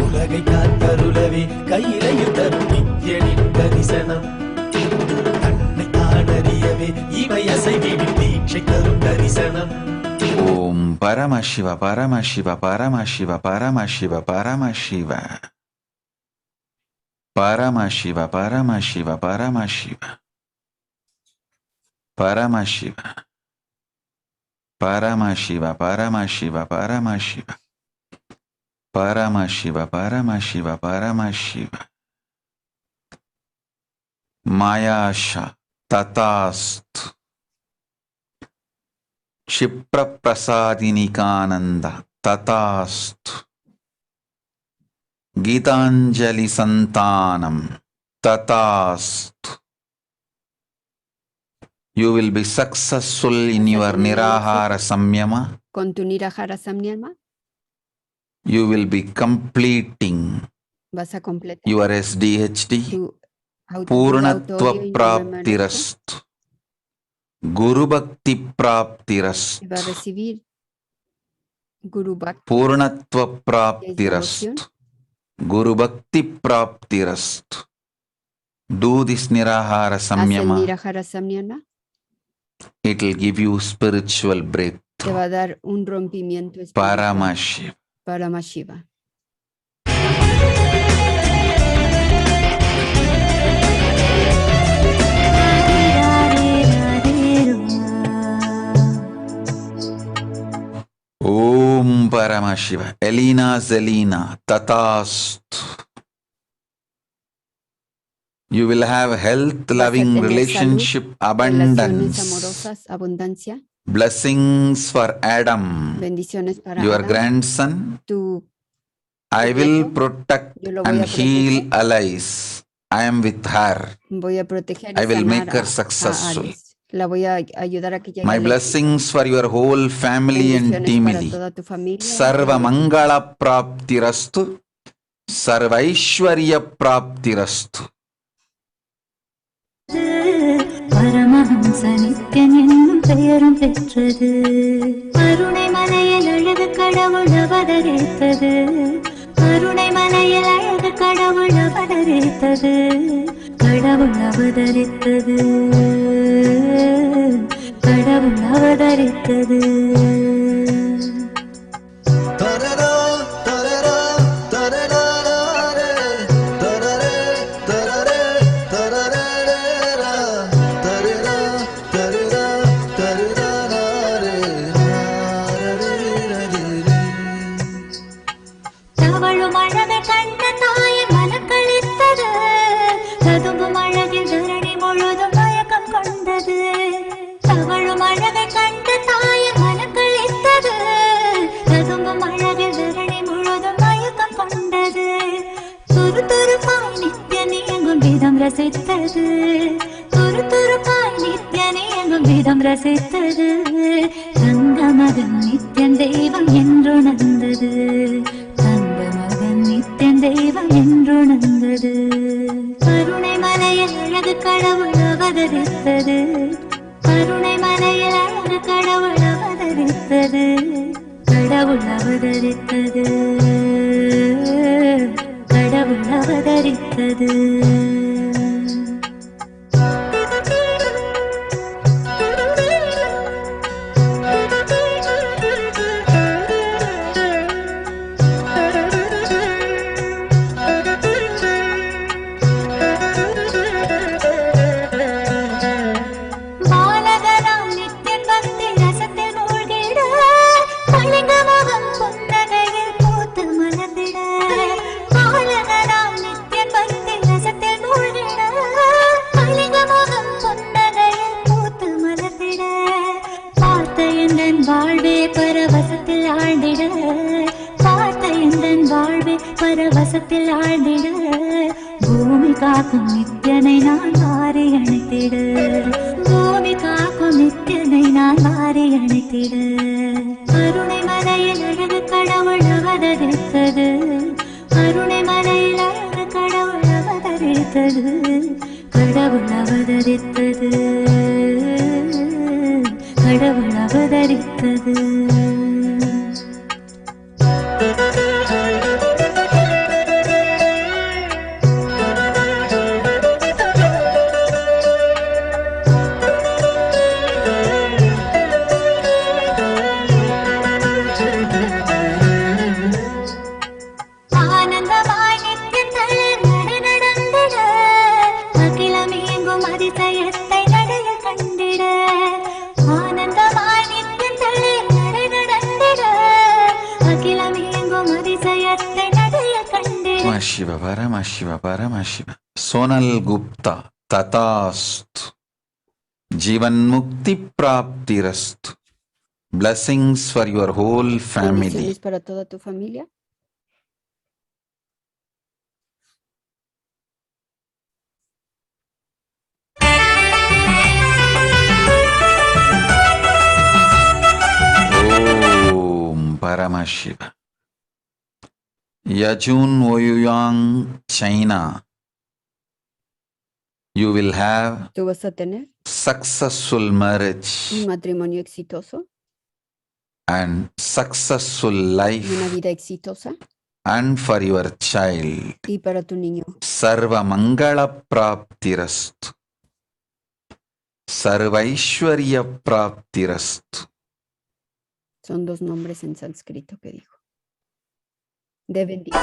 உலகை காத்தருளவே கையிலையில் தரும் நித்யனின் தரிசனம் தன்னை தானறியவே இவை அசைவிடும் தீட்சை தரும் தரிசனம் Om Paramashiva, Paramashiva, Paramashiva, Paramashiva, Paramashiva. Paramashiva, Paramashiva, Paramashiva. Paramashiva. Paramashiva, Paramashiva, Paramashiva. Paramashiva, Paramashiva, Paramashiva. Mayasha Tatast. Shipra Prasadinikananda Tatast. Gitanjali Santanam Tatast. You will be successful in your Nirahara Samyama. Con tu Nirahara Samyama You will be completing vas a completar your SDHD. tu Purnatva autorio y no me merezco, Praptirastu. Guru Bhakti y va a Praptirastu. recibir Guru Bhakti, Purnatva devoción. Praptirastu. Guru Bhakti Praptirastu. Do this Nirahara haz el Samyama. Nirahara Samyama, It will give you spiritual te breakthrough. va a dar un rompimiento espiritual. Paramashiva. Paramashiva. Om Paramashiva. Elena Zelina Tatast. You will have health, loving tener relationship, Relaciones abundance. amorosas, abundancia, Blessings for Adam, bendiciones para your Adam, grandson. tu I will nieto. protect Yo lo voy and a heal proteger. Alice. I am with her. voy a proteger y I will sanar make her a successful. Alice. La voy a ayudar a que llegue My al éxito. blessings for your whole family and Bendiciones para family. toda tu familia. Sarva Mangala Praptirastu. Sarva Ishwarya Praptirastu. Paramahamsa Nithyan என்னும் பெயரும் பெற்றது. கருணை மலையில் அழகு கடவுள் அவதரித்தது. கருணை மலையில் அழகு கடவுள் அவதரித்தது. கடவுள் அவதரித்தது. கடவுள் அவதரித்தது. Da da da ரசித்தது துரு துருப்பாய் நித்யனே எங்கும் விதம் ரசித்தது தங்க மகன் நித்யன் தெய்வம் என்றுணர்ந்தது தங்க மகன் நித்யன் தெய்வம் என்றுணர்ந்தது கருணை மலையில் அழகு கடவுள் அவதரித்தது கருணை மலையில் அழகு கடவுள் அவதரித்தது கடவுள் அவதரித்தது கடவுள் அவதரித்தது பாலகனாம் நித்யன் பக்தி ரசத்தில் மூழ்கிட கலிங்க முகம் புன்னகையில் பூத்து மலர்ந்திட பாலகனாம் நித்யன் பக்தி ரசத்தில் மூழ்கிட கலிங்க முகம் புன்னகையில் பூத்து மலர்ந்திட பார்த்த எந்தன் வாழ்வே பரவசத்தில் ஆழ்ந்திட பார்த்த எந்தன் வாழ்வே பரவசத்தில் ஆழ்ந்திட பூமி காக்கும் நித்யனை நான் வாரி அணைத்திட பூமி காக்கும் நித்யனை நான் வாரி அணைத்திட கருணை மலையில் அழகு கடவுள் அவதரித்தது கருணை மலையில் அழகு கடவுள் அவதரித்தது கடவுள் அவதரித்தது கடவுள் அவதரித்தது ஆனந்தமாய் நித்யத்தில் நடனடந்திட அகிலம் எங்கும் அதிசயத்தை நடைய கண்டிட ஆனந்தமாய் நித்யத்தில் நடனடந்திட அகிலம் எங்கும் அதிசயத்தை நடைய கண்டிட Shiva, Parama Shiva, Parama Shiva. Sonal Gupta, Tatast. Jivan Mukti Praptirast. Blessings for your whole family. Bendiciones para toda tu familia. Om Parama Shiva. Yajun Oyuyang, China. You will have Tú vas a tener successful marriage un matrimonio exitoso, and successful life, una vida exitosa, and for your child. y para tu niño. Sarva Mangala Praptirastu. Sarvaishwarya Praptirastu. Son dos nombres en sánscrito que dijo. De bendición.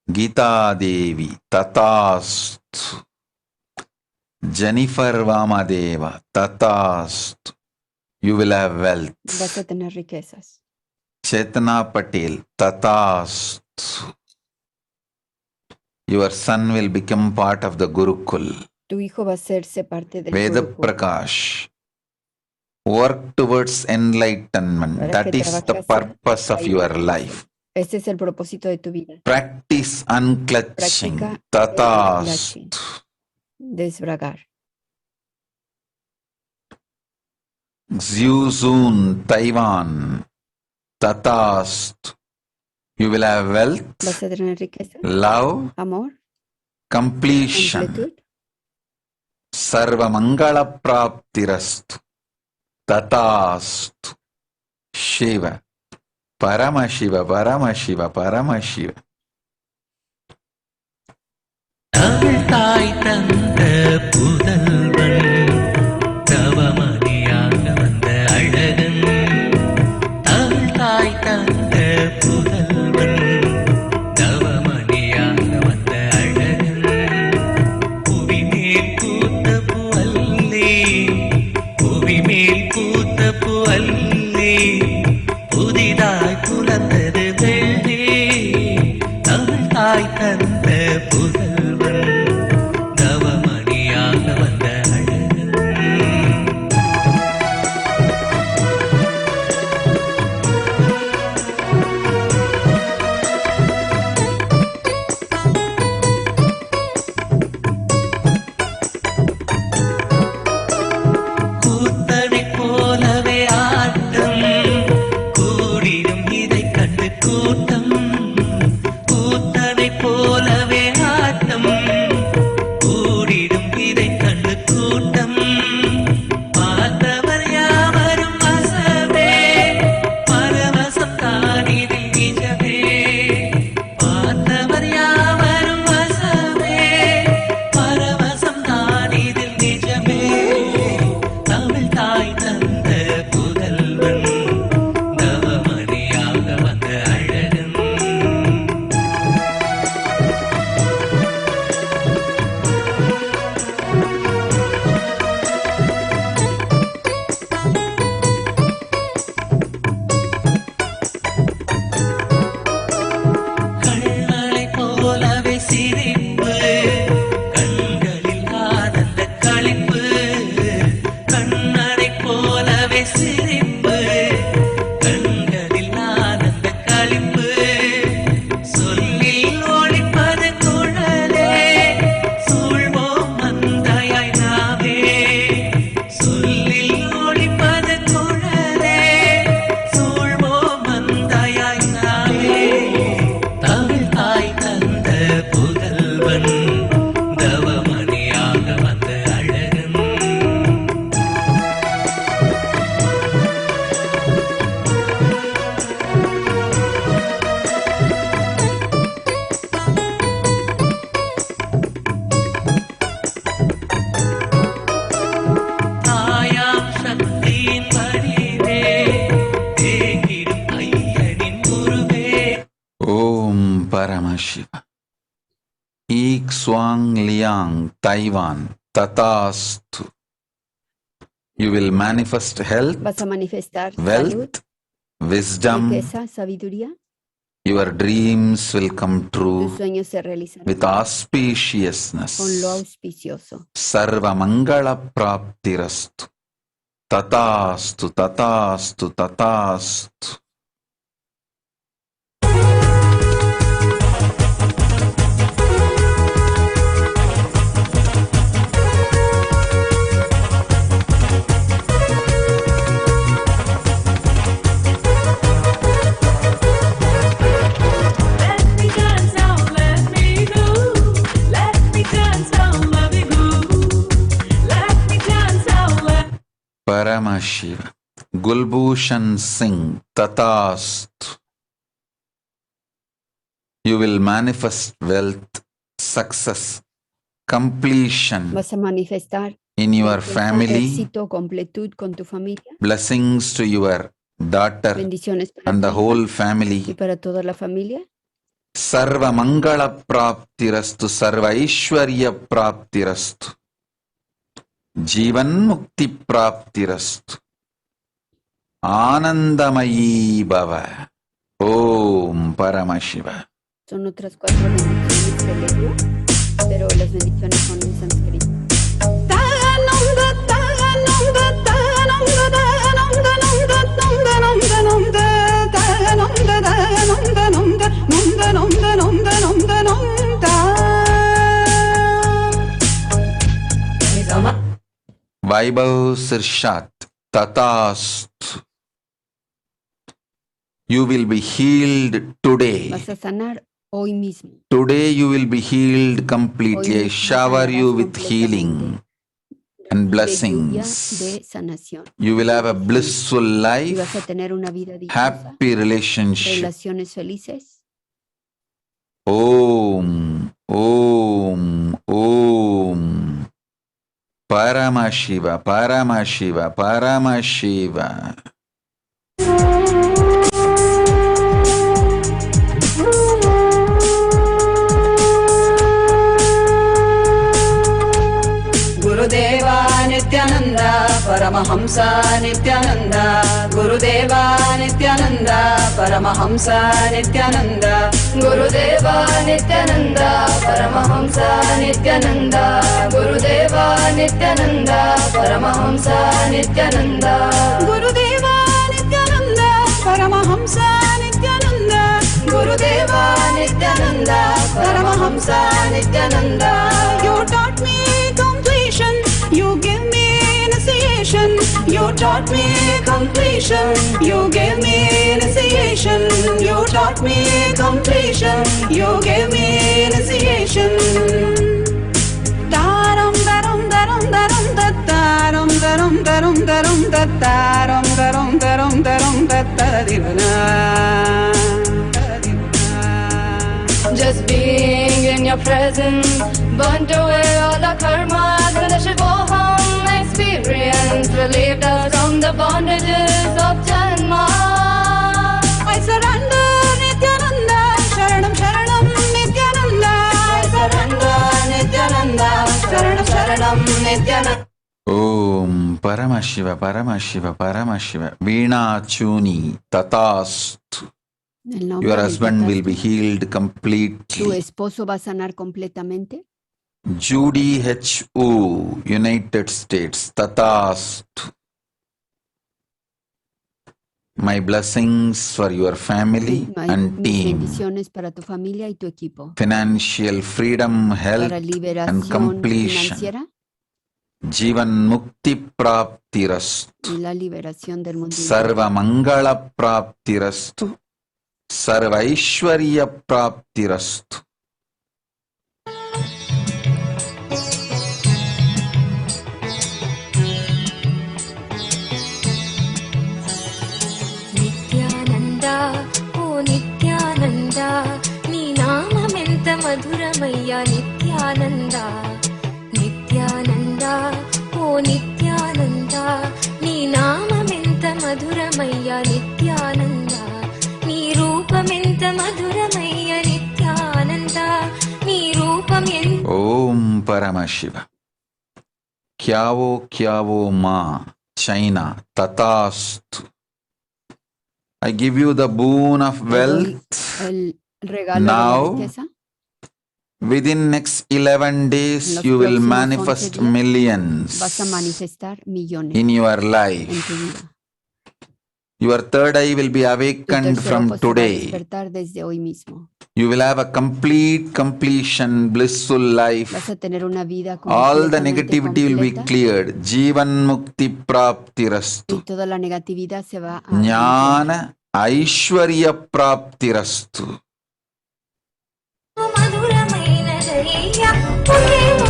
Gita Devi, Tatast. Jennifer Vamadeva, Tatast. You will have wealth. Vas a tener riquezas. Chetna Patel, Tatast. Your son will become part of the Gurukul. Tu hijo va a hacerse parte del Veda Gurukul. Prakash. Work towards enlightenment. Para That que is the trabajes purpose of ahí. your life. Ese es el propósito de tu vida. Practice unclutching. Practica Tatast. Desbragar. Xuzun, Taiwan. Tatast. You will have wealth, Vas a tener riqueza, love, amor, completion. completud. Sarva Mangala Praptirastu. Tatast. Shiva. Parama Shiva, Parama Shiva, Parama Shiva. Tamil தாய் தந்த புதல்வன் தவமணியாக வந்த அழகன் தமிழ் தாய் தந்த புதல்வன் தவமணியாக வந்த அழகன் புவிமேல் பூத்த புவல்லே புவிமேல் பூத்த புவல்லே Paramashiva. Ik Swang Liang, Taiwan, Tatastu. You will manifest health, Vas a manifestar salud, wealth, wisdom. riqueza, sabiduría. Your dreams will come Tus true sueños se realizarán with auspiciousness. con lo auspicioso. Sarva Mangala Praptirastu. Tatastu, Tatastu, Tatastu. Let me dance now, let me go. Let me dance now, let me go. Let me dance now, let Paramashiva. Gulbhushan Singh, Tatastu. You will manifest wealth, success, completion Vas a manifestar in your riqueza, family, éxito, completud con tu familia, blessings to your daughter bendiciones para and the ti whole y family. para toda la familia. Sarva Mangala Praptirastu, Sarva Ishwarya Praptirastu, Jivan Mukti Praptirastu, Anandamayi Bhava. Om Paramashiva. Son otras 4 bendiciones que le dio, pero las bendiciones son en sánscrito. Vaibhav Sirshat, Tatastu. You will be healed today. Vas a sanar hoy mismo. Today you will be healed completely. I shower you with healing and De lluvia blessings. de sanación. You will have a blissful Y vas a life, tener una vida dichosa, happy relationship. relaciones felices. Om, Om, Om. Paramashiva, Paramashiva, Paramashiva. Gurudeva Nityanand Paramhans Nityanand Gurudeva Nityanand Paramhans Nityanand Gurudeva Nityanand Paramhans Nityanand Gurudeva Nityanand Paramhans Nityanand Gurudeva Nityanand Paramhans Nityanand Gurudeva Nityanand Paramhans Nityanand You taught me completion, you gave me initiation. You taught me completion, you gave me initiation. You taught me completion, you gave me initiation. Darum darum darum darum darum darum darum darum darum darum darum darum darum Just being in your presence burnt away all the karmas and the Shivoham experience relieved us from the bondages of Janma. I surrender Nityananda, Sharanam Sharanam Nityananda. I surrender Nityananda, Sharanam Sharanam Nityananda. Om Paramashiva, Paramashiva, Paramashiva. Veena Chuni, Tatastu. El nombre Your del husband will be Tatastu. healed Tu completely. esposo va a sanar completamente. Judy H.U., United States, Tatastu. My blessings for your family and Mis team. bendiciones para tu familia y tu equipo. Financial freedom, Para health and liberación completion. financiera Jivan Mukti Praptirastu. y la liberación del mundo. Sarva Mangala Praptirastu. Sarva Ishwarya Praptirastu. Nityananda ఓ నిత్యానంద నీ నామమెంత మధురమయ్యా నిత్యానంద నిత్యానంద ఓ నిత్యానంద నీ నామమెంత మధురమయ్యా నిత్యానంద నీ రూపమెంత మధురమయ్యా Nityananda Paramashiva. Kyavo ma China tatastu. I give you the boon of Te doy wealth. el regalo de la Now, riqueza. within next 11 En days, los you will próximos 11 manifest días vas a millions manifestar millones in your en tu life. vida. Your third eye will be Tu awakened tercer from ojo se va a today. despertar desde hoy mismo. You will have a completion, blissful life. Vas a tener una vida All the completamente negativity will be completa cleared. Jivan mukti y praptirastu. toda la negatividad se va a limpiar. Jnana aishwarya praptirastu. మధురమైనదయ్యా ఒకేమో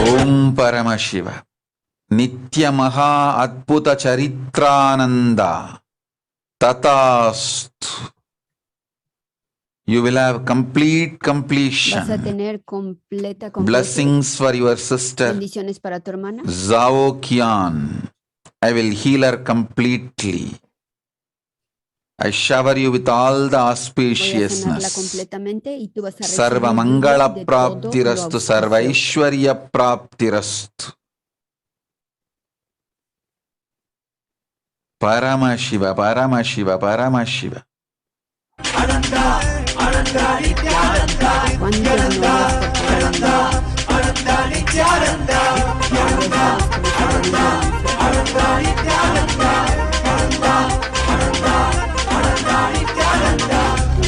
Om Paramashiva. Nitya Maha Adbhuta Charitrananda. Tatastu. You will have complete Vas a completion. tener completa Blessings for your sister bendiciones para tu hermana. Zhao Qian. I will heal her completely. I shower you with all the Voy a sanarla auspiciousness. completamente y tú vas a Sarva recibir Mangala de todo lo Praptirastu. Sarva auspicioso. Ishwarya Praptirastu. Paramashiva, Paramashiva, Paramashiva. ¿Cuántos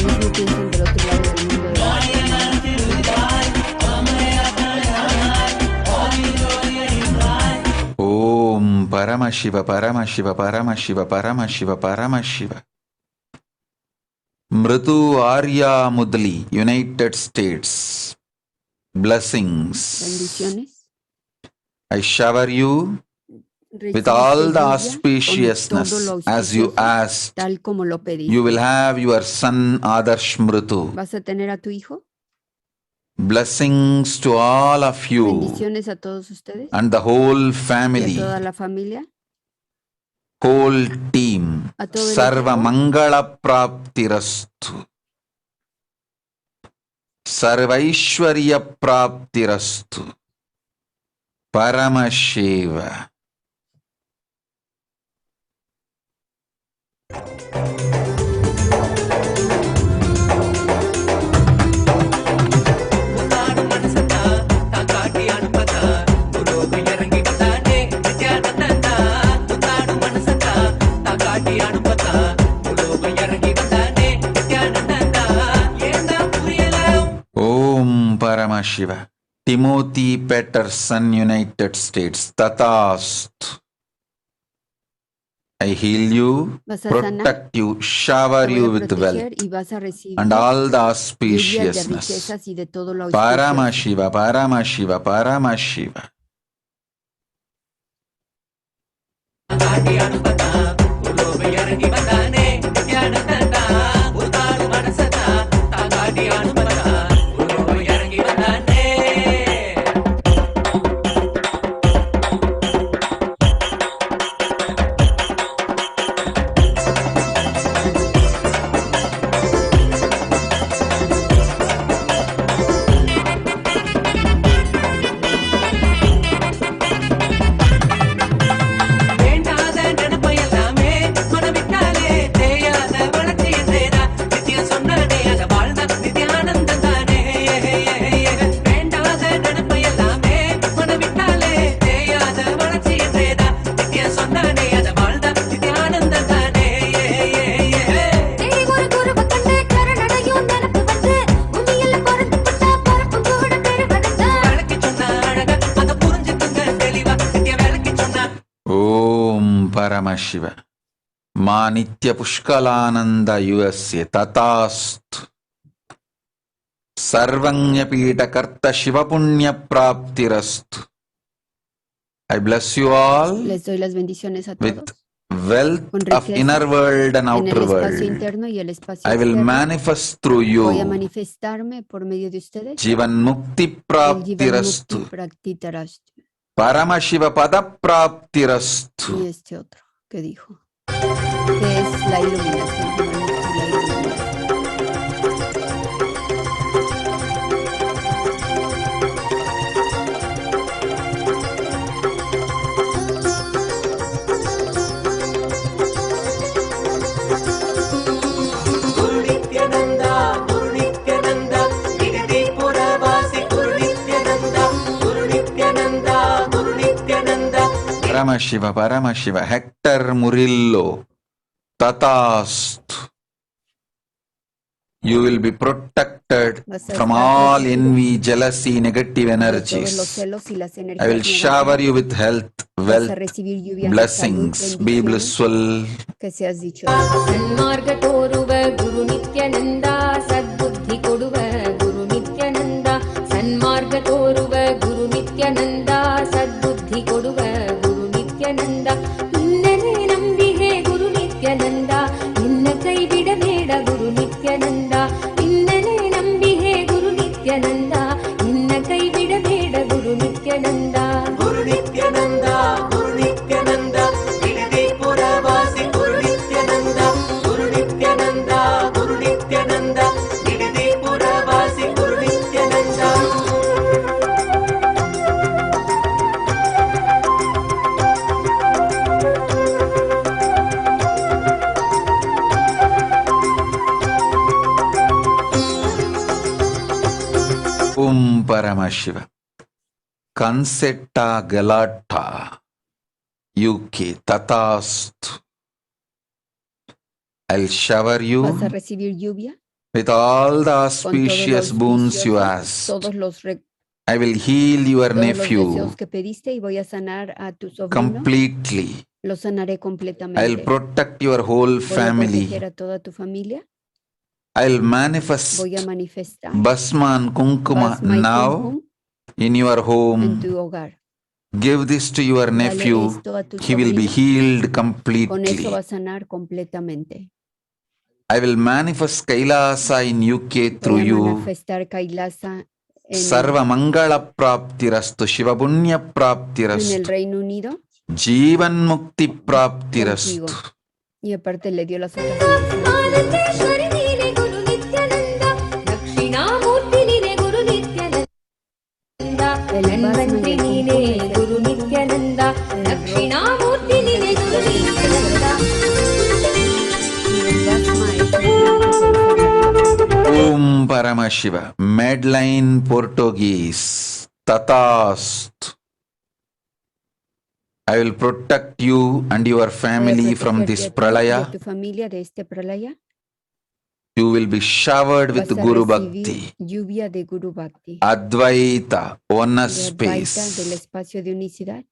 Lo mismo piensan del otro lado del mundo. Om Paramashiva, Paramashiva, Paramashiva, Paramashiva, Paramashiva. Mritu Arya Mudli, United States. Blessings. Bendiciones. I shower you with Recibiste all the lluvia con todo auspiciousness lo as you auspicioso, asked. tal como lo pediste. You will have your son Adarsh Mritu. ¿Vas a tener a tu hijo? Blessings to all of you Bendiciones a todos ustedes and the whole y a family, toda la familia, whole team. a todo el Sarva equipo. Mangala Praptirastu. Sarva Ishwarya Praptirastu. Paramashiva. Om Paramashiva. Timothy Peterson, United States. Tatastu. I heal you, Vas a sanar, protect you, shower te voy you a with proteger wealth y vas a recibir and all the lluvias de auspiciousness. riquezas y de todo lo auspicioso. Paramashiva, Paramashiva, Paramashiva. வேண்டாத நினைப்பையெல்லாமே மனவிட்டாலே தேயாத வளர்ச்சி என்றேதா நித்தியம் சொன்னானே அத வாழ்ந்த நித்யானந்தம் தானே வேண்டாத நினைப்பையெல்லாமே மனவிட்டாலே தேயாத வளர்ச்சி என்றேதா நித்தியம் சொன்னானே அத வாழ்ந்த நித்யானந்தம் தானே தேடி ஒரு குருவ கண்டு கருணடையும் நினப்பு வந்து பூமியில பறந்து பட்டா பறப்பு கூட பெருகடைந்தா விளக்கி சொன்ன அழக அத புரிஞ்சுக்குங்க தெளிவா நித்திய விளக்கி சொன்ன Om Paramashiva. Ma Nitya Pushkalananda USA. Tatastu. Sarvanya Pita Karta Shiva Punya Praptirastu. I bless you all Les doy las bendiciones a with todos wealth con of riqueza inner world and en el outer espacio world. interno y el espacio I will externo. manifest through Voy a you. manifestarme por medio de ustedes. Jivan Mukti El Jivan Mukti Praptirastu. Praktitarastu. Paramashiva Padapraptirastu. Y este otro que dijo, que es la iluminación, Juanito, la iluminación. Guru Nithyananda Guru Nithyananda ನಿಗದಿಪುರವಾಸಿ Guru Nithyananda Guru Nithyananda Guru Nithyananda Paramashiva, Hector Murillo, Tatastu. You will be protected Vas a from estar all protegido envy, jealousy, negative de todos los energies. celos y las I energías will shower you negativas. with health, Vas a wealth, recibir lluvia de salud, blessings. Be bendiciones, blissful. que seas dicho. ಸನ್ಮಾರ್ಗ ತೋರುವ ಗುರು ನಿತ್ಯಾನಂದ ಸದ್ಬುದ್ಧಿ ಕೊಡುವ ಗುರು ನಿತ್ಯಾನಂದ ಸನ್ಮಾರ್ಗ ತೋರುವ ಗುರು ನಿತ್ಯಾನಂದ ಸದ್ಬುದ್ಧಿ ಕೊಡುವ ಗುರು ನಿತ್ಯಾನಂದ ನಿನ್ನನೇ ನಂಬಿಹೆ ಗುರು ನಿತ್ಯಾನಂದ ನಿನ್ನ ಕೈ ಬಿಡಬೇಡ ಗುರು ನಿತ್ಯಾನಂದ ನಿನ್ನನೇ ನಂಬಿಹೆ ಗುರು ನಿತ್ಯಾನಂದ ನಿನ್ನ ಕೈ ಬಿಡಬೇಡ ಗುರು ನಿತ್ಯಾನಂದ ಗುರು ನಿತ್ಯಾನಂದ ಗುರು ನಿತ್ಯಾನಂದ ನಿಗದಿಪುರವಾಸಿ ಗುರು ನಿತ್ಯಾನಂದ ಗುರು ನಿತ್ಯಾನಂದ ಗುರು ನಿತ್ಯಾನಂದ ನಿಗದಿಪುರವಾಸಿ ಗುರು Nithyananda Om Paramashiva. Consetta Galata, UK, Tatastu. I'll shower Vas a you recibir lluvia with all the con todos auspicious los boons you viciosos, asked. I will heal your todos los nephew deseos que pediste y voy a sanar a tu sobrino. completely. Lo sanaré I'll completamente. protect your whole Voy a family. proteger a toda tu familia. I'll manifest Voy a manifestar Basma and Kunkuma Basma y now Kumkum in your en home. tu hogar. Give this to your Dale nephew. esto a tu He will be sobrino. healed Con eso completely. va a sanar completamente. I will manifest Kailasa in UK through Voy a you. manifestar Kailasa en Sarva Mangala Praptirastu, Shiva Punya en el Praptirastu, Reino Unido Jivan Mukti contigo. Praptirastu. Y aparte le dio las otras bendiciones. ಆನಂದೇಶ್ವರಿ ನೀನೆ ಗುರು ನಿತ್ಯಾನಂದ ದಕ್ಷಿಣಾಮೂರ್ತಿ ನೀನೆ ಗುರು ನಿತ್ಯಾನಂದ ಧನ್ವಂತ್ರಿ ನೀನೆ ಗುರು ನಿತ್ಯಾನಂದ ದಕ್ಷಿಣಾಮೂರ್ತಿ ನೀನೆ ಗುರು Nithyananda Y el Basma es un blanco Om Paramashiva, Medline Portuguese, Tatastu. I will protect you and your Voy a family from protegerte this a ti y a pralaya. tu familia de este pralaya. You will be showered with Vas a Guru recibir Bhakti, lluvia de Guru Bhakti, Advaita, oneness de Advaita, del space. espacio de unicidad.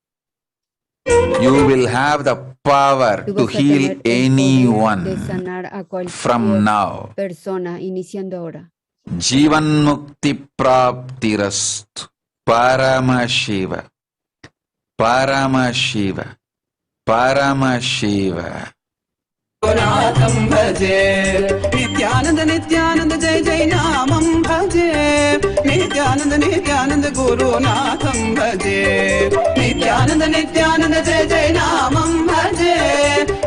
You will have the power Tú to vas a heal tener el poder de anyone sanar a from cualquier now. persona, iniciando ahora. Jivan Mukti Praptirastu. Paramashiva. Paramashiva. Paramashiva. गुरुनाथं भजे नित्यानंद नित्यानंद जय जय नामं भजे नित्यानंद नित्यानंद गुरुनाथं भजे नित्यानंद नित्यानंद जय जय नामं भजे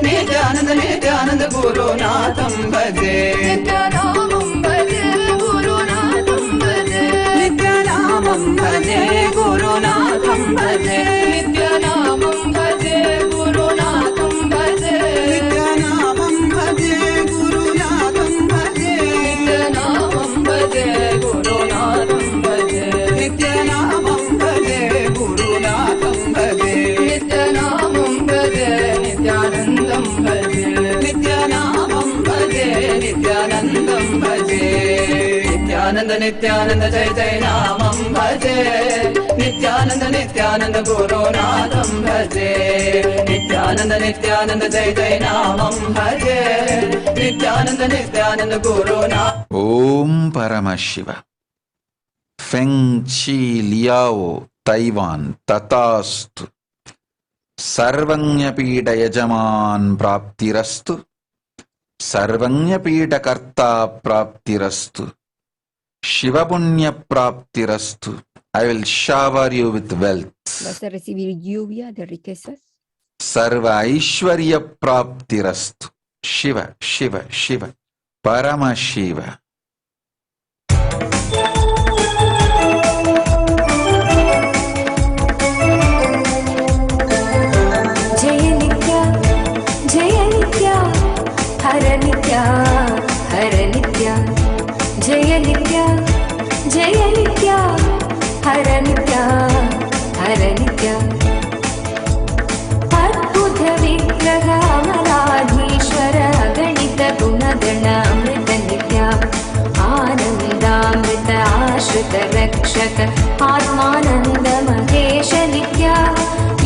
नित्यानंद नित्यानंद गुरुनाथं भजे नित्यानामं भजे गुरुनाथं भजे नित्यानामं भजे गुरुनाथं भजे नित्यानामं भजे गुरुनाथं भजे नित्यानामं भजे गुरुनाथं भजे नित्यानामं भजे गुरुनाथं भजे नित्यानामं भजे गुरुनाथं भजे नित्यानामं भजे नित्यानन्दं भजे नित्यानामं भजे नित्यानन्दं भजे नित्यानंद नित्यानंद जय जय नामं भजे नित्यानंद नित्यानंद गुरुनाथं भजे नित्यानंद नित्यानंद जय जय नामं भजे Nityanand Nityanand Gurunath Om Paramashiva. Feng Chi Liao, Taiwan, Tatastu. Sarvanyapita Yajaman Praptirastu. Sarvanyapita Karta Praptirastu. Shiva Punya Praptirastu. I will shower you with wealth. Vas a recibir lluvia de riquezas. Sarva Aishwarya Praptirastu. Shiva, Shiva, Shiva. Parama Shiva. Jaya Nitya, Jaya Nitya, Hara Nitya, Hara Nitya. Jaya Nitya, Jaya Nitya, Hara Nitya, Hara Nitya. अद्भुत विग्रह अमराधीश्वर गणित गुणगण अमृत नित्या आनन्दामृत आश्रित रक्षक आत्मानन्द महेश नित्या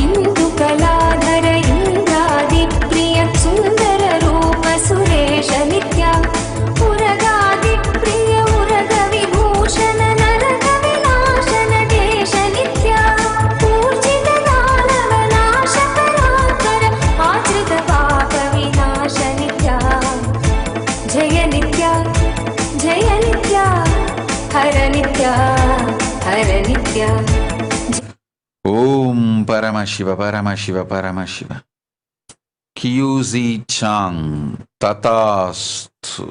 इंदु कलाधर इंद्रादिप्रिय सुंदर रूप सुरेश नित्या उरगादिप्रिय उरग विभूषण नरक विनाशन देश नित्या पूजित दानव नाश परात्पर आश्रित पाप विनाश नित्या जय नित्या हर नित्या हर नित्या. Om Paramashiva, Paramashiva, Paramashiva. Kyuzi Chang Tatastu.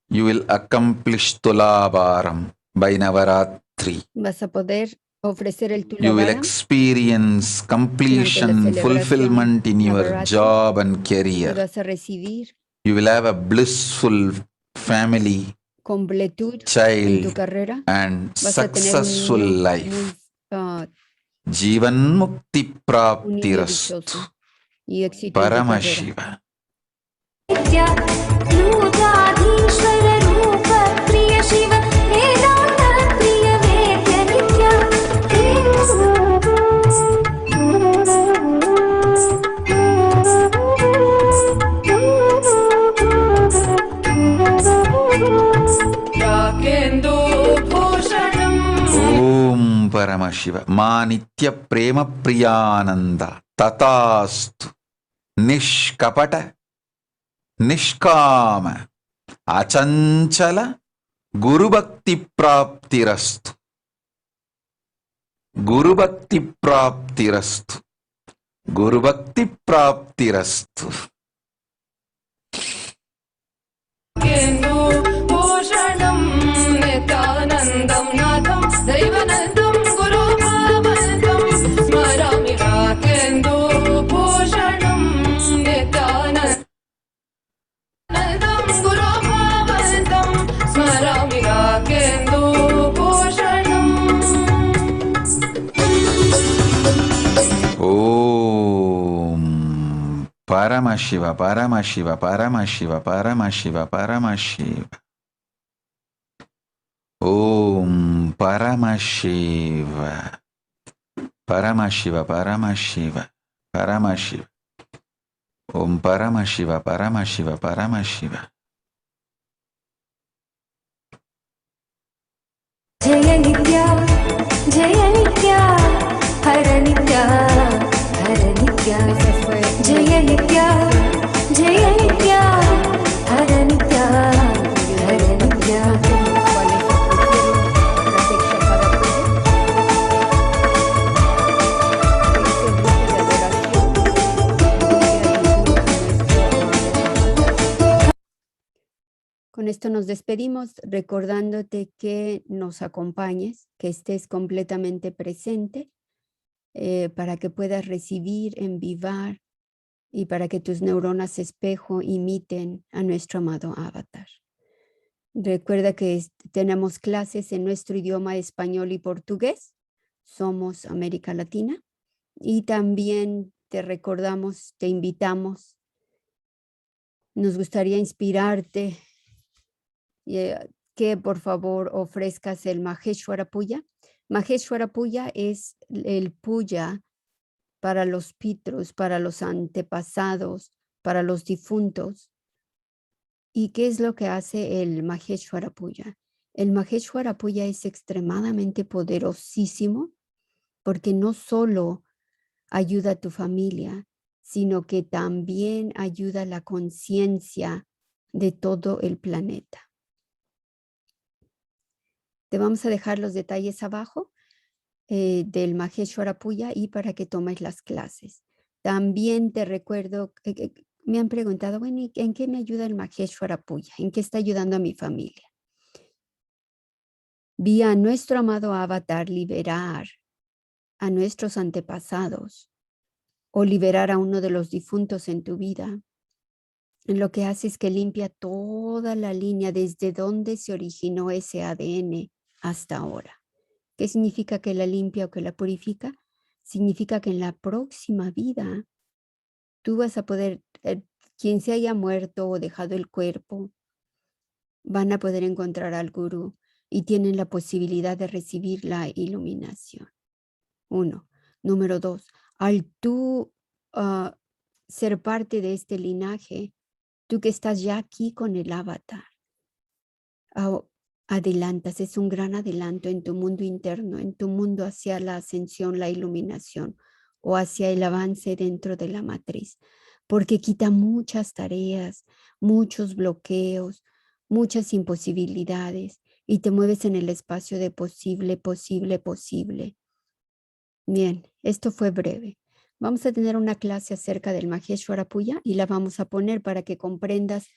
You will accomplish Tulavaram by Navaratri. Vas a poder ofrecer el You will Tulavaram. experience completion, celebración fulfillment in your Navaratri. job and Y career. vas a recibir You will have a blissful family, completud en tu child, carrera. and Vas a tener un successful niño life. muy, Jivan Mukti un niño Praptirastu. dichoso y éxito en tu carrera. Paramashiva. नित्या लूताधीश्वर रूप प्रिय शिव वेदांत प्रिय वेद्य नित्या राकेन्दु भूषणम् Om Paramashiva. Ma Nitya Prema Priyananda. Tatastu. Nishkapata. Nishkama. Achanchala. Guru Bhakti Praptirastu. Guru Bhakti Praptirastu. Guru Bhakti Praptirastu. केन्दु भूषणं नित्यानन्दं नाथं दैवनन्दं गुरुभावनन्दं स्मरामि राकेन्दु भूषणं नित्यानन्दं गुरुभावनन्दं स्मरामि राकेन्दु भूषणम् Om Paramashiva, Paramashiva, Paramashiva, Paramashiva, Paramashiva. Om Paramashiva. Paramashiva, Paramashiva, Paramashiva. Om Paramashiva, Paramashiva, Paramashiva. जय नित्या हर नित्या हर नित्या जय नित्या हर नित्या हर नित्या Con esto nos despedimos recordándote que nos acompañes, que estés completamente presente para que puedas recibir, envivar y para que tus neuronas espejo imiten a nuestro amado avatar. Recuerda que tenemos clases en nuestro idioma español y portugués. Somos América Latina y también te recordamos, te invitamos. Nos gustaría inspirarte que por favor ofrezcas el Maheshwara Puja. Maheshwara Puja es el puja para los pitros, para los antepasados, para los difuntos. ¿Y qué es lo que hace el Maheshwara Puja? El Maheshwara Puja es extremadamente poderosísimo porque no solo ayuda a tu familia, sino que también ayuda a la conciencia de todo el planeta. Te vamos a dejar los detalles abajo del Maheshwara Puja y para que tomes las clases. También te recuerdo, me han preguntado, bueno, ¿y en qué me ayuda el Maheshwara Puja? ¿En qué está ayudando a mi familia? Vi a nuestro amado avatar liberar a nuestros antepasados o liberar a uno de los difuntos en tu vida. Lo que hace es que limpia toda la línea desde donde se originó ese ADN hasta ahora. ¿Qué significa que la limpia o que la purifica? Significa que en la próxima vida tú vas a poder, quien se haya muerto o dejado el cuerpo, van a poder encontrar al gurú y tienen la posibilidad de recibir la iluminación. 1. Número 2, al tú ser parte de este linaje, tú que estás ya aquí con el avatar, adelantas, es un gran adelanto en tu mundo interno, en tu mundo hacia la ascensión, la iluminación o hacia el avance dentro de la matriz, porque quita muchas tareas, muchos bloqueos, muchas imposibilidades y te mueves en el espacio de posible, posible, posible. Bien, esto fue breve. Vamos a tener una clase acerca del Maheshwara Puja y la vamos a poner para que comprendas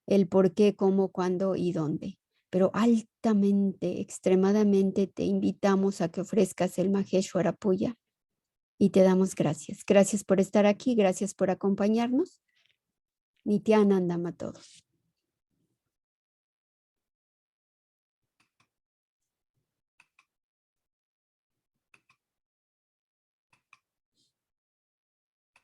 el por qué, cómo, cuándo y dónde. Pero altamente, extremadamente te invitamos a que ofrezcas el Maheshwara Puja y te damos gracias. Gracias por estar aquí, gracias por acompañarnos. Nityanandam a todos.